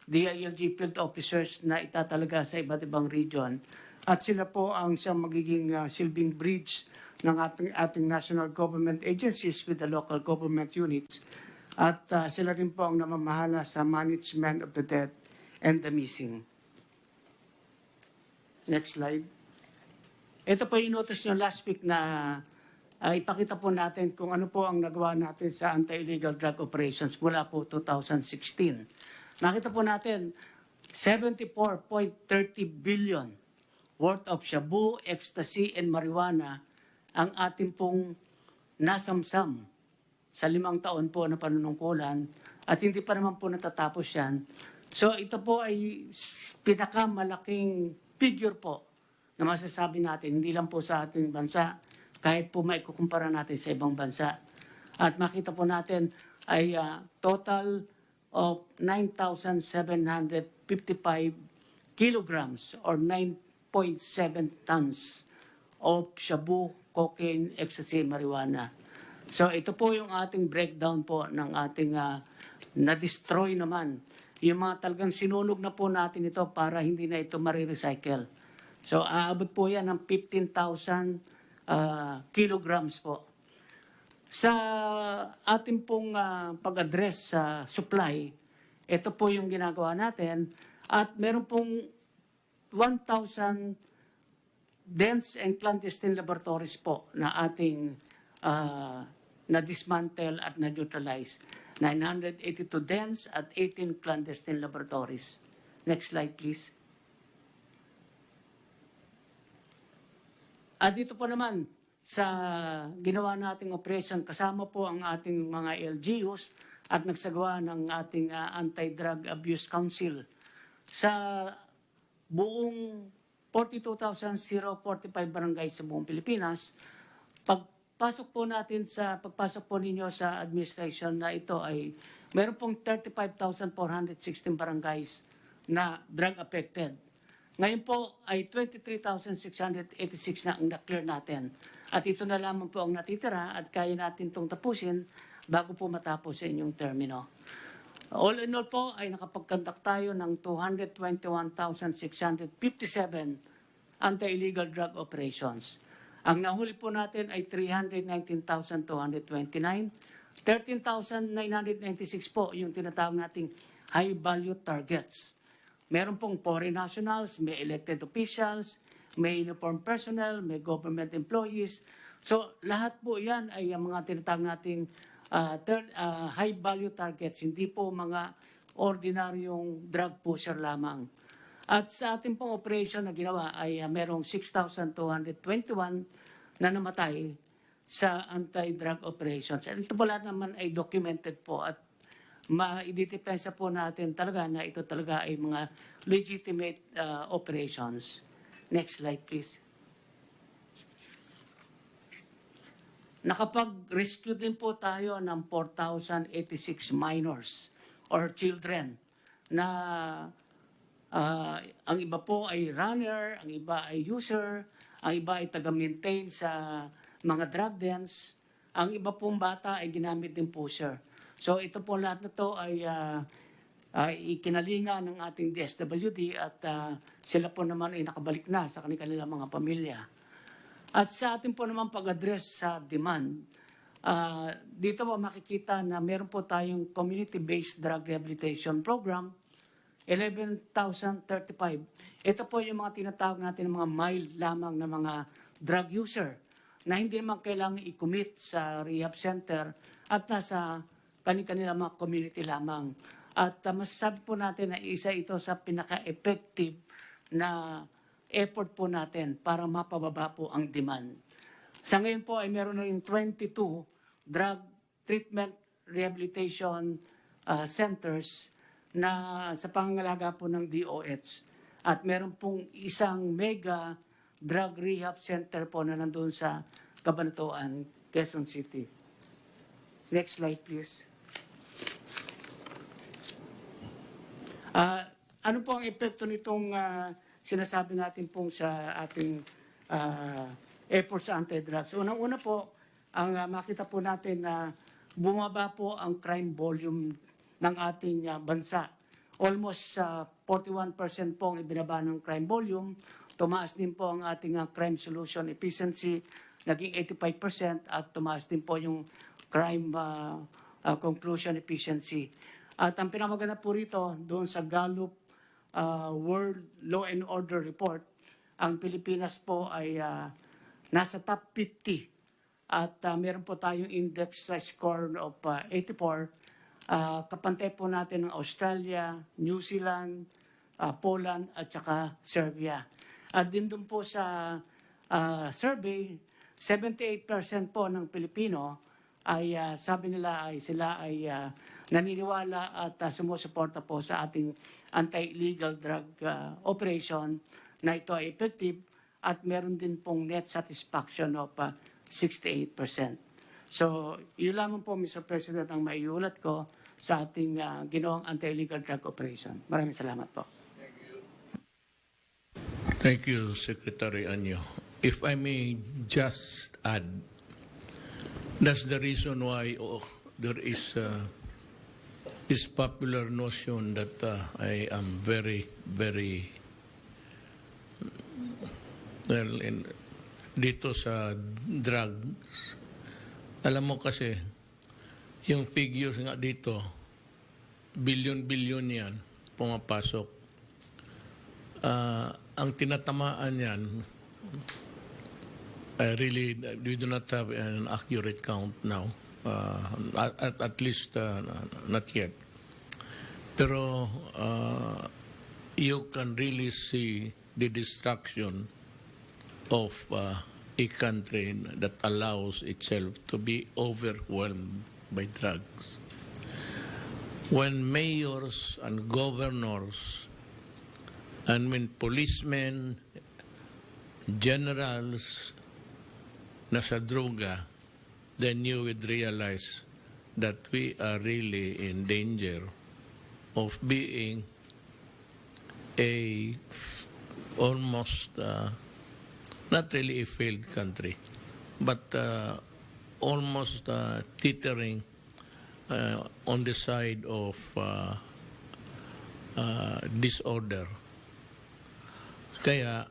DILG field officers na itatalaga sa iba't ibang region. At sila po ang siyang magiging silbing bridge ng ating national government agencies with the local government units. At sila rin po ang namamahala sa management of the dead and the missing. Next slide. Ito po yung notice nyo last week na ipakita po natin kung ano po ang nagawa natin sa anti-illegal drug operations mula po 2016. Nakita po natin 74.30 billion worth of shabu, ecstasy, and marijuana ang ating pong nasamsam sa 5 taon po na panunungkulan at hindi pa naman po natatapos yan. So ito po ay pinakamalaking figure po na masasabi natin, hindi lang po sa ating bansa, kahit po maikukumpara natin sa ibang bansa. At makita po natin ay total of 9,755 kilograms or 9.7 tons of shabu, cocaine, ecstasy, marijuana. So ito po yung ating breakdown po ng ating na-destroy naman. Yung mga talagang sinunog na po natin ito para hindi na ito marirecycle. So aabot po yan ng 15,000 kilograms po. Sa ating pong pag-address sa supply, ito po yung ginagawa natin at meron pong 1,000 dense and clandestine laboratories po na ating na-dismantle at na-neutralize. 982 dense at 18 clandestine laboratories. Next slide, please. At dito po naman, sa ginawa nating operation, kasama po ang ating mga LGUs at nagsagawa ng ating Anti-Drug Abuse Council. Sa buong 42,045 barangay sa buong Pilipinas, pagpasok po ninyo sa administration na ito ay meron pong 35,416 barangays na drug affected. Ngayon po ay 23,686 na ang na-clear natin. At ito na lamang po ang natitira at kaya natin itong tapusin bago po matapos sa inyong termino. All in all po ay nakapag-conduct tayo ng 221,657 anti-illegal drug operations. Ang nahuli po natin ay 319,229. 13,996 po yung tinatawag nating high-value targets. Meron pong foreign nationals, may elected officials, may uniformed personnel, may government employees. So lahat po yan ay ang mga tinatawag nating high-value targets, hindi po mga ordinaryong drug pusher lamang. At sa ating pong operation na ginawa ay merong 6,221 na namatay sa anti-drug operations. And ito po lahat naman ay documented po at ma-identify po natin talaga na ito talaga ay mga legitimate operations. Next slide, please. Nakapag-rescue din po tayo ng 4,086 minors or children na ang iba po ay runner, ang iba ay user, ang iba ay taga-maintain sa mga drug dens, ang iba pong bata ay ginamit din po, sir. So ito po lahat na to ay ikinalinga ng ating DSWD at sila po naman ay nakabalik na sa kanilang mga pamilya. At sa ating po naman pag-address sa demand, dito po makikita na meron po tayong community-based drug rehabilitation program, 11,035. Ito po yung mga tinatawag natin ng mga mild lamang na mga drug user na hindi naman kailangan i-commit sa rehab center at nasa kanilang mga community lamang. At masasabi po natin na isa ito sa pinaka-effective na effort po natin para mapababa po ang demand. Sa ngayon po ay meron na rin 22 drug treatment rehabilitation centers na sa pangangalaga po ng DOH. At meron pong isang mega drug rehab center po na nandun sa Cabanatuan, Quezon City. Next slide, please. Ano po ang epekto nitong sinasabi natin pong sa ating effort sa anti-drugs? Unang-una po, ang makita po natin na bumaba po ang crime volume ng ating bansa. Almost 41% po ang ibinaba ng crime volume. Tumaas din po ang ating crime solution efficiency, naging 85% at tumaas din po yung crime conclusion efficiency. At ang pinamaganda po rito, doon sa Gallup World Law and Order Report, ang Pilipinas po ay nasa top 50 at meron po tayong index score of 84. Kapantay po natin ng Australia, New Zealand, Poland at saka Serbia. At din doon po sa survey, 78% po ng Pilipino ay sabi nila ay sila ay naniniwala at sumusuporta po sa ating anti-illegal drug operation na ito ay effective at meron din pong net satisfaction of 68%. So, yun lamang po, Mr. President, ang maiulat ko sa ating ginawang anti-illegal drug operation. Maraming salamat po. Thank you, Secretary Anyo. If I may just add, that's the reason why there is this popular notion that I am very, very well dito sa drugs. Alam mo kasi, yung figures nga dito, billion-billion yan pumapasok. Ang tinatamaan yan, we do not have an accurate count now. At least not yet. Pero you can really see the destruction of a country that allows itself to be overwhelmed by drugs. When mayors and governors and when policemen, generals nasa droga, then you would realize that we are really in danger of being a almost not really a failed country, but almost teetering on the side of disorder. Kaya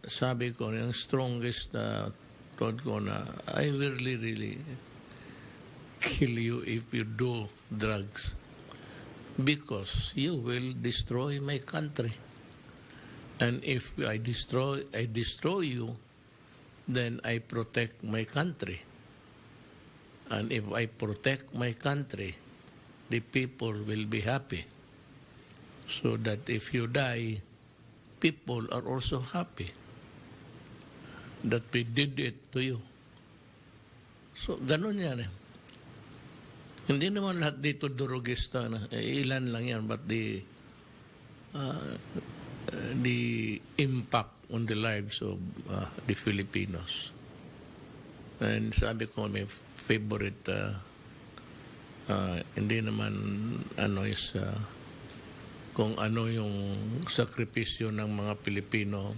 sabi ko, yung strongest thought ko na, I will really kill you if you do drugs because you will destroy my country. And if I destroy you, then I protect my country. And if I protect my country, the people will be happy. So that if you die, people are also happy. that we did it to you. So, ganun yan eh. Hindi naman lahat dito durugista na. Ilan lang yan, but the impact on the lives of the Filipinos. And sabi ko, may favorite, hindi naman is kung ano yung sakripisyo ng mga Pilipino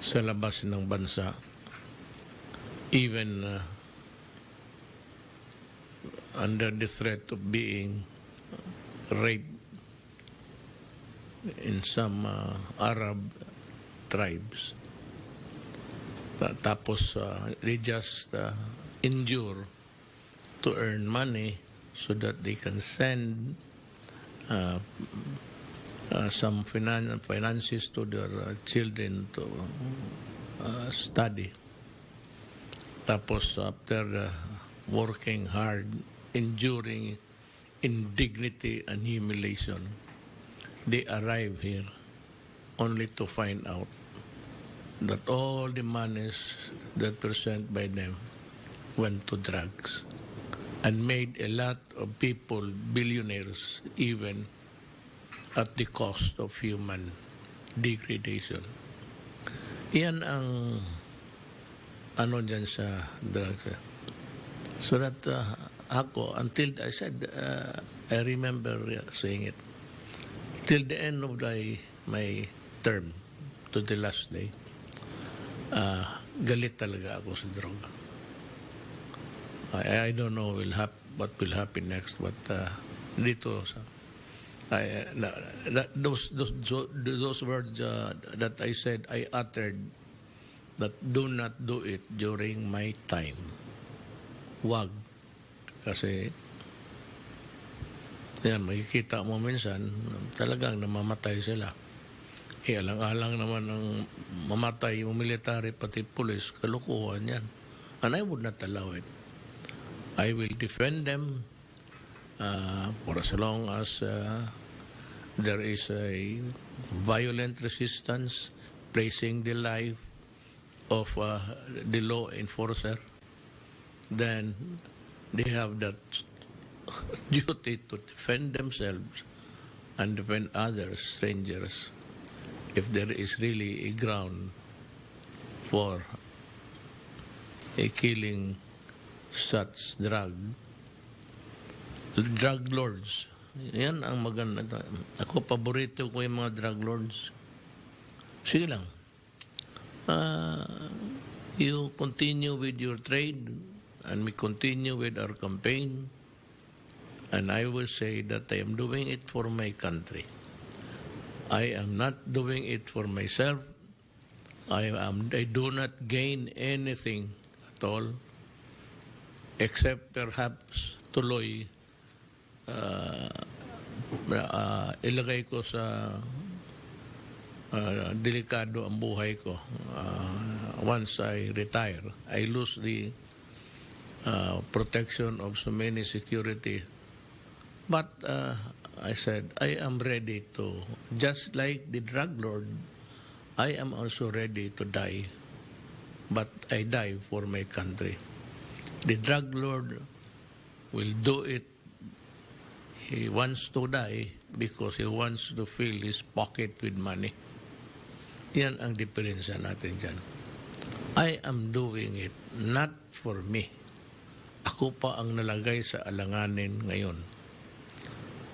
sa labas ng bansa. Even under the threat of being raped in some Arab tribes. Tapos they just endure to earn money so that they can send some finances to their children to study. Tapos after working hard, enduring indignity and humiliation, they arrive here only to find out that all the monies that were sent by them went to drugs and made a lot of people billionaires even at the cost of human degradation. Yan ang dyan sa drugs. So that ako, until I said, I remember saying it, till the end of my term, to the last day, galit talaga ako sa droga. I don't know what will happen next, but dito those words that I said, I uttered, that do not do it during my time. Wag. Kasi yan, makikita mo minsan talagang namamatay sila. Alang-alang naman ang mamatay yung military pati pulis, kalukuhan yan. And I would not allow it. I will defend them for as long as there is a violent resistance placing the life of the law enforcer. Then they have that duty to defend themselves and defend others, strangers, if there is really a ground for a killing such drug lords. Yan ang maganda. Ako, paborito ko yung mga drug lords. Sige lang. You continue with your trade and we continue with our campaign, and I will say that I am doing it for my country. I am not doing it for myself. I do not gain anything at all, except perhaps tuloy ilagay ko sa delikado ang buhay ko. Once I retire, I lose the protection of so many security. But I said, I am ready to, just like the drug lord, I am also ready to die. But I die for my country. The drug lord will do it. He wants to die because he wants to fill his pocket with money. Yan ang diferensya natin dyan. I am doing it not for me. Ako pa ang nalagay sa alanganin ngayon.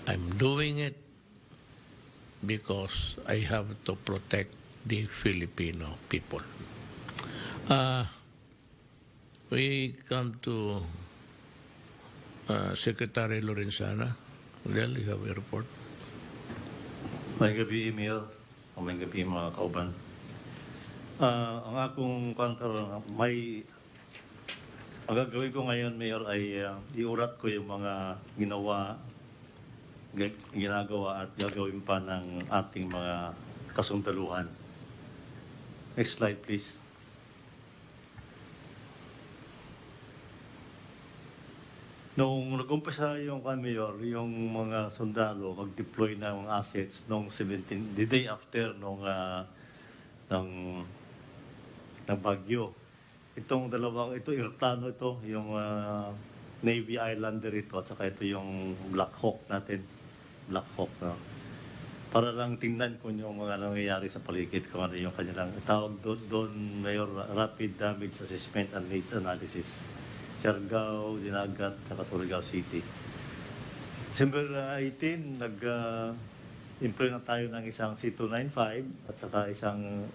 I'm doing it because I have to protect the Filipino people. We come to Secretary Lorenzana. Del, you have a report. May gabi, Mayor. May gabi, mga kauban. Ang akong counter, ang gagawin ko ngayon, Mayor, ay iurat ko yung mga ginagawa at gagawin pa ng ating mga kasundaluhan. Next slide, please. Nung nag-umpisa yung Mayor, yung mga sundalo mag-deploy ng mga assets nung the day after ng Bagyo. Itong dalawang, ito aeroplano ito, yung Navy Islander ito, at saka ito yung Black Hawk natin. Black Hawk, no? Para lang tingnan kung yung mga nangyayari sa paligid, kung ano yung kanilang tawag doon, Mayor, Rapid Damage Assessment and Needs Analysis. Siargao, Dinagat, saka Surigao City. December 18, nag-employ na tayo ng isang C-295 at saka isang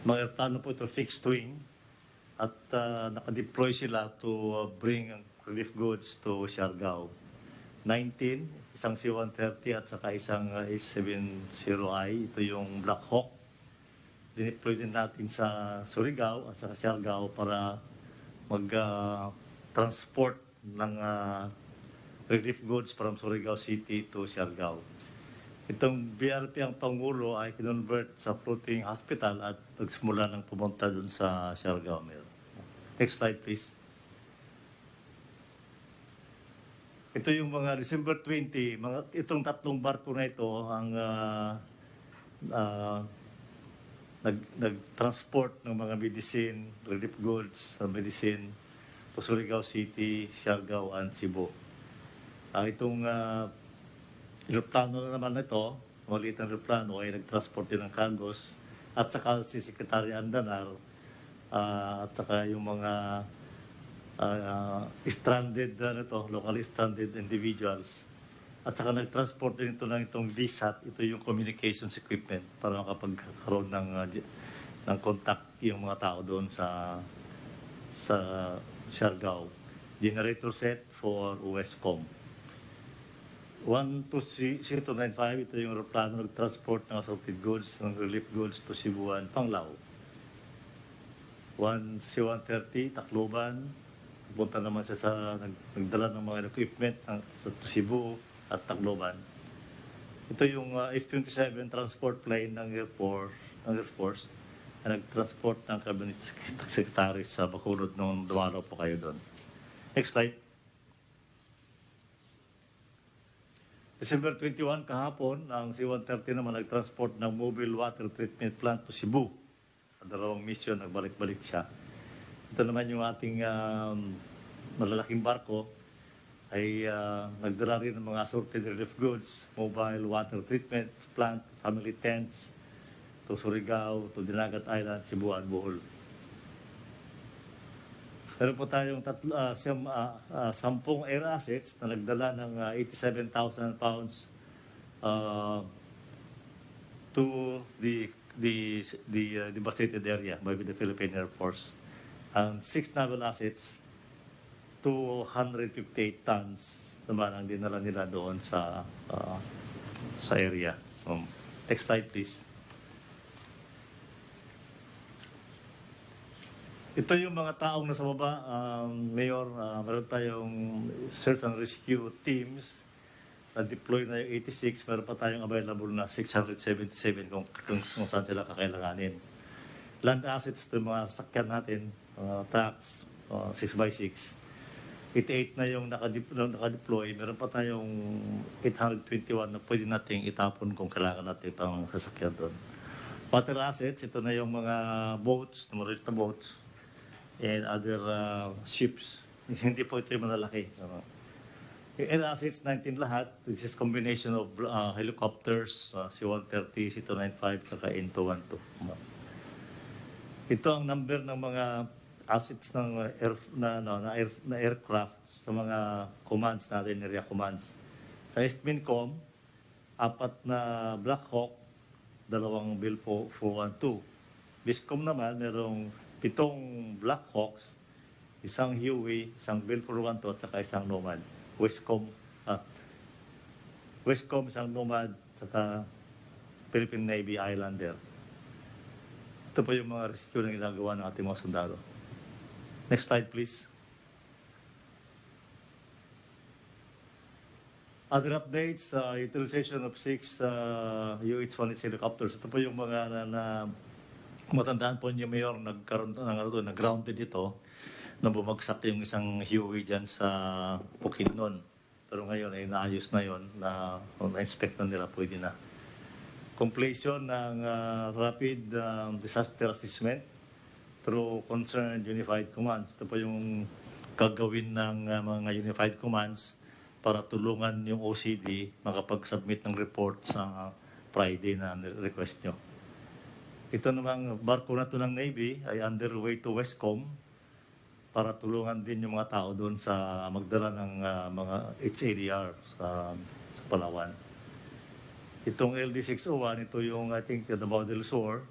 mga aeroplano po ito, fixed wing, at nakadeploy sila to bring relief goods to Siargao. 19, isang C-130 at saka isang S-70I, ito yung Black Hawk. Dineploy din natin sa Surigao at saka Siargao para mag-transport ng relief goods from Surigao City to Siargao. Itong BRP ang Pangulo ay kinonvert sa floating hospital at nagsimula ng pumunta dun sa Siargao. Next slide, please. Ito yung mga December 20, itong tatlong barko na ito ang nag-transport ng mga medicine, relief goods, medicine to Surigao City, Siargao, and Cebu. Itong aeroplano naman ito, maliit na aeroplano, ay nag-transport din ng cargos at saka si Secretary Andanar at saka yung mga stranded locally stranded individuals. At saka nag-transport din ito ng itong VSAT, ito yung communications equipment para makapagkaroon ng contact yung mga tao doon sa Siargao. Generator set for Westcom. 1-2-C-295, ito yung aeroplano nag-transport ng assorted goods, ng relief goods to Cebuan, Panglao. 1 C-130, Tacloban, punta naman siya sa nagdala ng mga equipment sa Cebu at Tacloban. Ito yung F-27 transport plane ng Air Force na nag-transport ng Cabinet Secretary sa Bacolod nung dumalaw po kayo doon. Next slide. December 21 kahapon, ang C-130 naman nag-transport ng mobile water treatment plant to Cebu. Sa dalawang mission, nagbalik-balik siya. Ito naman yung ating malalaking barko ay nagdala rin ng mga assorted relief goods, mobile water treatment plant, family tents, to Surigao, to Dinagat Island, Cebu, at Bohol. Meron po tayong 10 air assets na nagdala ng 87,000 pounds to the devastated area by the Philippine Air Force. Ang 6 naval assets, 258 tons naman ang dinala nila doon sa area. Next slide, please. Ito yung mga taong nasa baba, Mayor, meron tayong search and rescue teams na deploy na yung 86, meron pa tayong available na 677 kung saan sila kakailanganin. Land assets, ito yung mga sakyan natin, trucks, 6x6. 88 na yung nakadeploy, meron pa tayong 821 na pwede nating itapon kung kailangan natin pang sasakyan doon. Water assets, ito na yung mga boats, maliit na boats, and other ships. Hindi po ito yung malalaki. Yung air assets, 19 lahat. This is combination of helicopters, C-130, C-295, saka N-212. Ito ang number ng mga assets ng aircraft sa mga commands natin, area commands. Sa Estmincom, 4 na Black Hawk, 2 Bill 412. Biscom naman, merong 7 Black Hawks, 1 Huey, 1 Bill 412 at saka 1 Nomad. Westcom, 1 Nomad, saka Philippine Navy Islander. Ito po yung mga rescue na ginagawa ng ating mga sundalo. Next slide, please. Other updates, utilization of 6 UH-180 helicopters. Ito po yung mga na matandaan po niyo, Mayor, nag-grounded ito na bumagsak yung isang Huey dyan sa Bukidnon. Pero ngayon ay naayos na yon na na-inspect na nila, pwede na. Completion ng rapid disaster assessment through concerned unified commands. Ito po yung gagawin ng mga unified commands para tulungan yung OCD makapag-submit ng report sa Friday na request nyo. Ito namang barko na to ng Navy ay underway to Westcom para tulungan din yung mga tao doon sa magdala ng mga HADR sa Palawan. Itong LD-601, ito yung I think the model shore.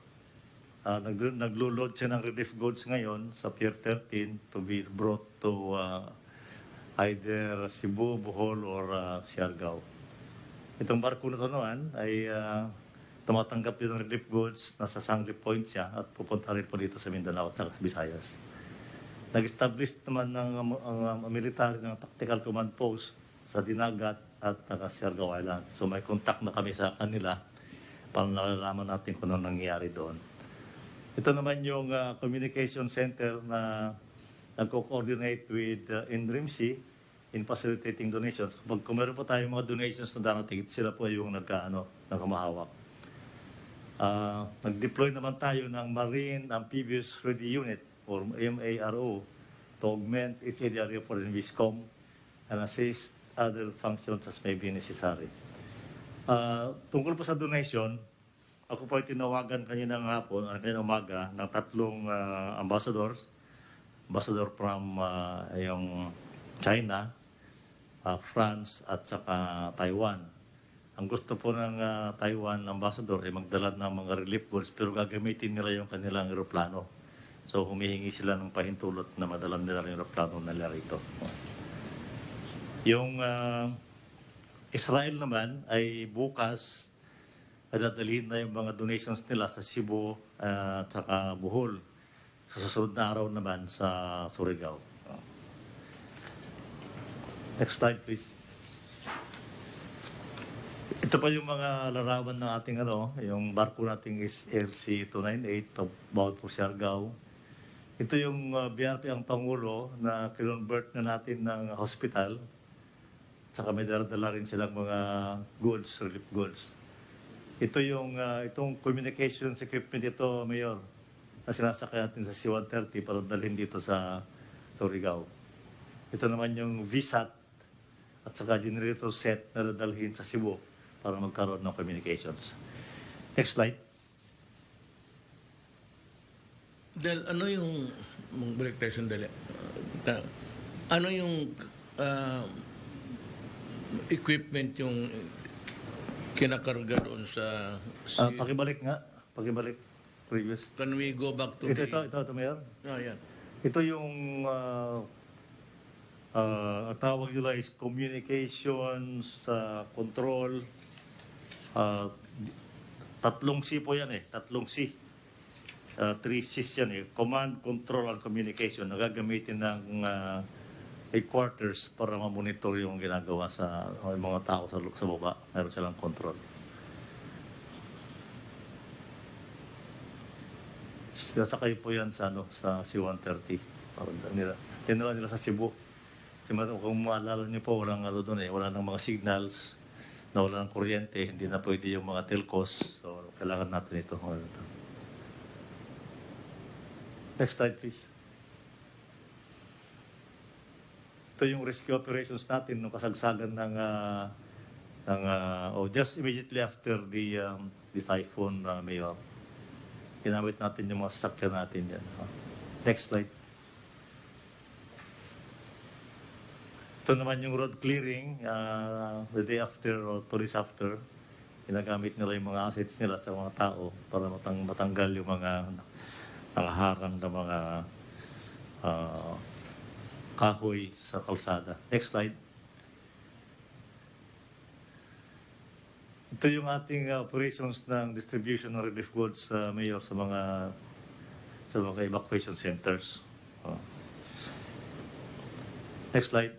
Naglo-load siya ng relief goods ngayon sa Pier 13 to be brought to either Cebu, Bohol, or Siargao. Itong barko na ito naman ay tumatanggap din ng relief goods, nasa Sangli Point siya at pupunta rin po dito sa Mindanao at sa Visayas. Nag-establish naman ng military ng tactical command post sa Dinagat at Siargao Island. So may contact na kami sa kanila para nalalaman natin kung ano nangyayari doon. Ito naman yung communication center na nagko-coordinate with NRIMC in facilitating donations. Kung meron po tayong mga donations na darating, sila po yung nagkamahawak. Nag-deploy naman tayo ng Marine Amphibious Ready Unit or MARO to augment HADR for Viscom and assist other functions as may be necessary. Tungkol po sa donation, ako po ay tinawagan kanina ng hapon, kanina umaga, ng 3 ambassadors. Ambassador from yung China, France, at saka Taiwan. Ang gusto po ng Taiwan ambassador ay magdala ng mga relief goods pero gagamitin nila yung kanilang eroplano. So humihingi sila ng pahintulot na madala nila yung eroplano nila rito. Yung Israel naman ay bukas dadalhin na yung mga donations nila sa Cebu at saka Bohol. Sa susunod na araw naman sa Surigao. Next slide, please. Ito pa yung mga larawan ng ating yung barko nating is LC-298 bound for Siargao. Ito yung BRP ang Pangulo na kinonvert na natin ng hospital. Saka may dala rin silang mga goods, relief goods. Ito yung itong communications equipment ito, Mayor, na sinasakay natin sa C-130 para dalhin dito sa Surigao. Ito naman yung VSAT at saka generator set na dadalhin sa Cebu para magkaroon ng communications. Next slide. Del, ano yung, balik tayo sandali. Ano yung equipment yung kinakarga doon sa... Pakibalik nga. Pakibalik. Previous. Can we go back to Ito, Mayor. yan. Ito yung ang tawag nila is communications control. 3 C po yan 3 C. 3 C's yan Command, Control, and Communication. Nagagamitin ng headquarters para ma-monitor yung ginagawa sa mga tao sa baba. Meron silang control. Sinasakay po yan sa C-130. Tinala nila sa Cebu. Kung maalala niyo po, walang doon wala nang mga signals, na wala ng kuryente, hindi na pwede yung mga telcos. So, kailangan natin ito. Next slide, please. Ito yung rescue operations natin nung kasagsagan ng just immediately after the typhoon, Mayor. Ginamit natin yung mga sasakyan natin yan. Next slide. Ito naman yung road clearing the day after or 2 days after. Ginagamit nila yung mga assets nila sa mga tao para matanggal yung mga nakaharang na mga kahoy sa kalsada. Next slide. Ito yung ating operations ng distribution ng relief goods, Mayor, sa mga evacuation centers. Next slide.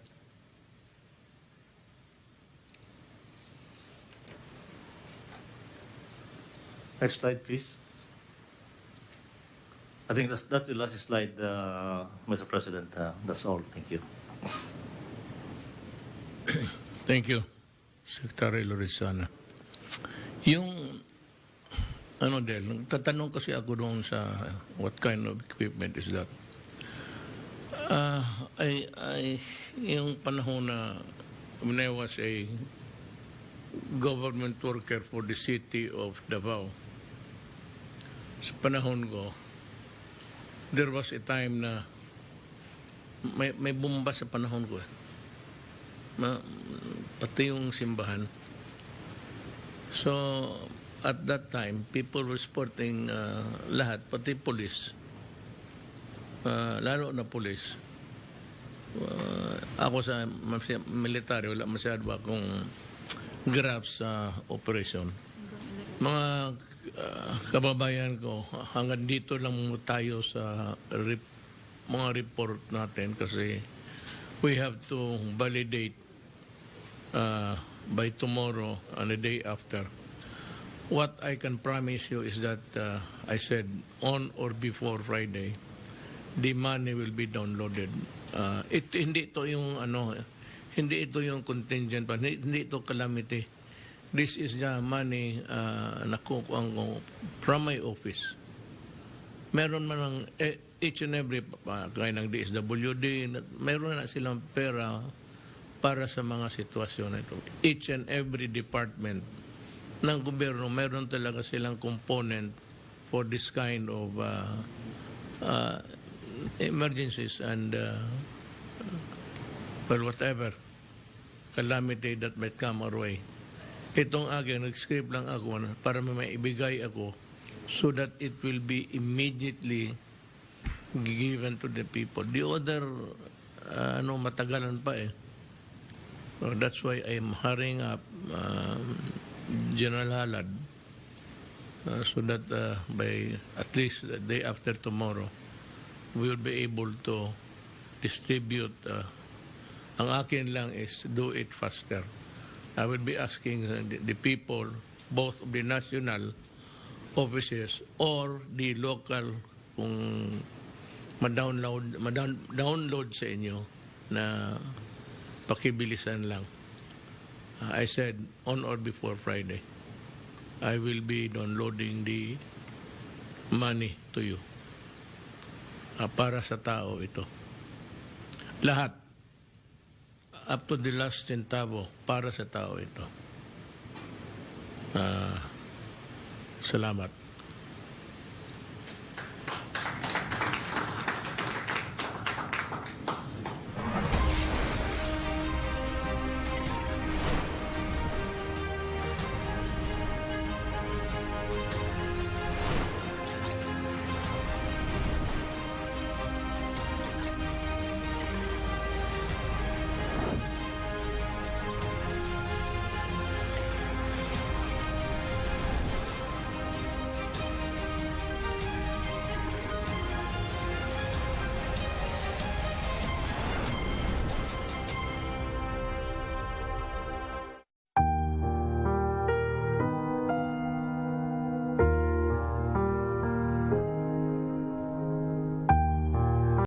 Next slide, please. I think that's the last slide, Mr. President. That's all. Thank you. Thank you, Secretary Lorenzana. Yung Ano Del, tatanong kasi ako doon sa what kind of equipment is that? Yung panahon na when I was a government worker for the city of Davao, sa panahon ko, there was a time na may bomba sa panahon ko. Pati yung simbahan. So, at that time, people were supporting lahat, pati police. Lalo na police. Ako sa military, wala masyado akong grasp sa operation. Mga kababayan ko, hanggang dito lang muna tayo sa mga report natin kasi we have to validate by tomorrow and the day after. What I can promise you is that I said on or before Friday, the money will be downloaded. Hindi ito yung hindi ito yung contingent pa, hindi ito calamity. This is the money nakukuha ko from my office. Meron man ng each and every kaya ng DSWD, meron na silang pera para sa mga sitwasyon na ito. Each and every department ng gobyerno, meron talaga silang component for this kind of emergencies and well, whatever calamity that might come our way. Itong akin, nag-script lang ako para may ibigay ako so that it will be immediately given to the people. The other, matagalan pa eh. So that's why I'm hurrying up General Halad so that by at least the day after tomorrow, we will be able to distribute. Ang akin lang is do it faster. I will be asking the people, both of the national offices or the local, kung ma-download sa inyo na pakibilisan lang. I said on or before Friday, I will be downloading the money to you. Para sa tao ito. Lahat. Up to the last centavo para sa tao ito. Salamat.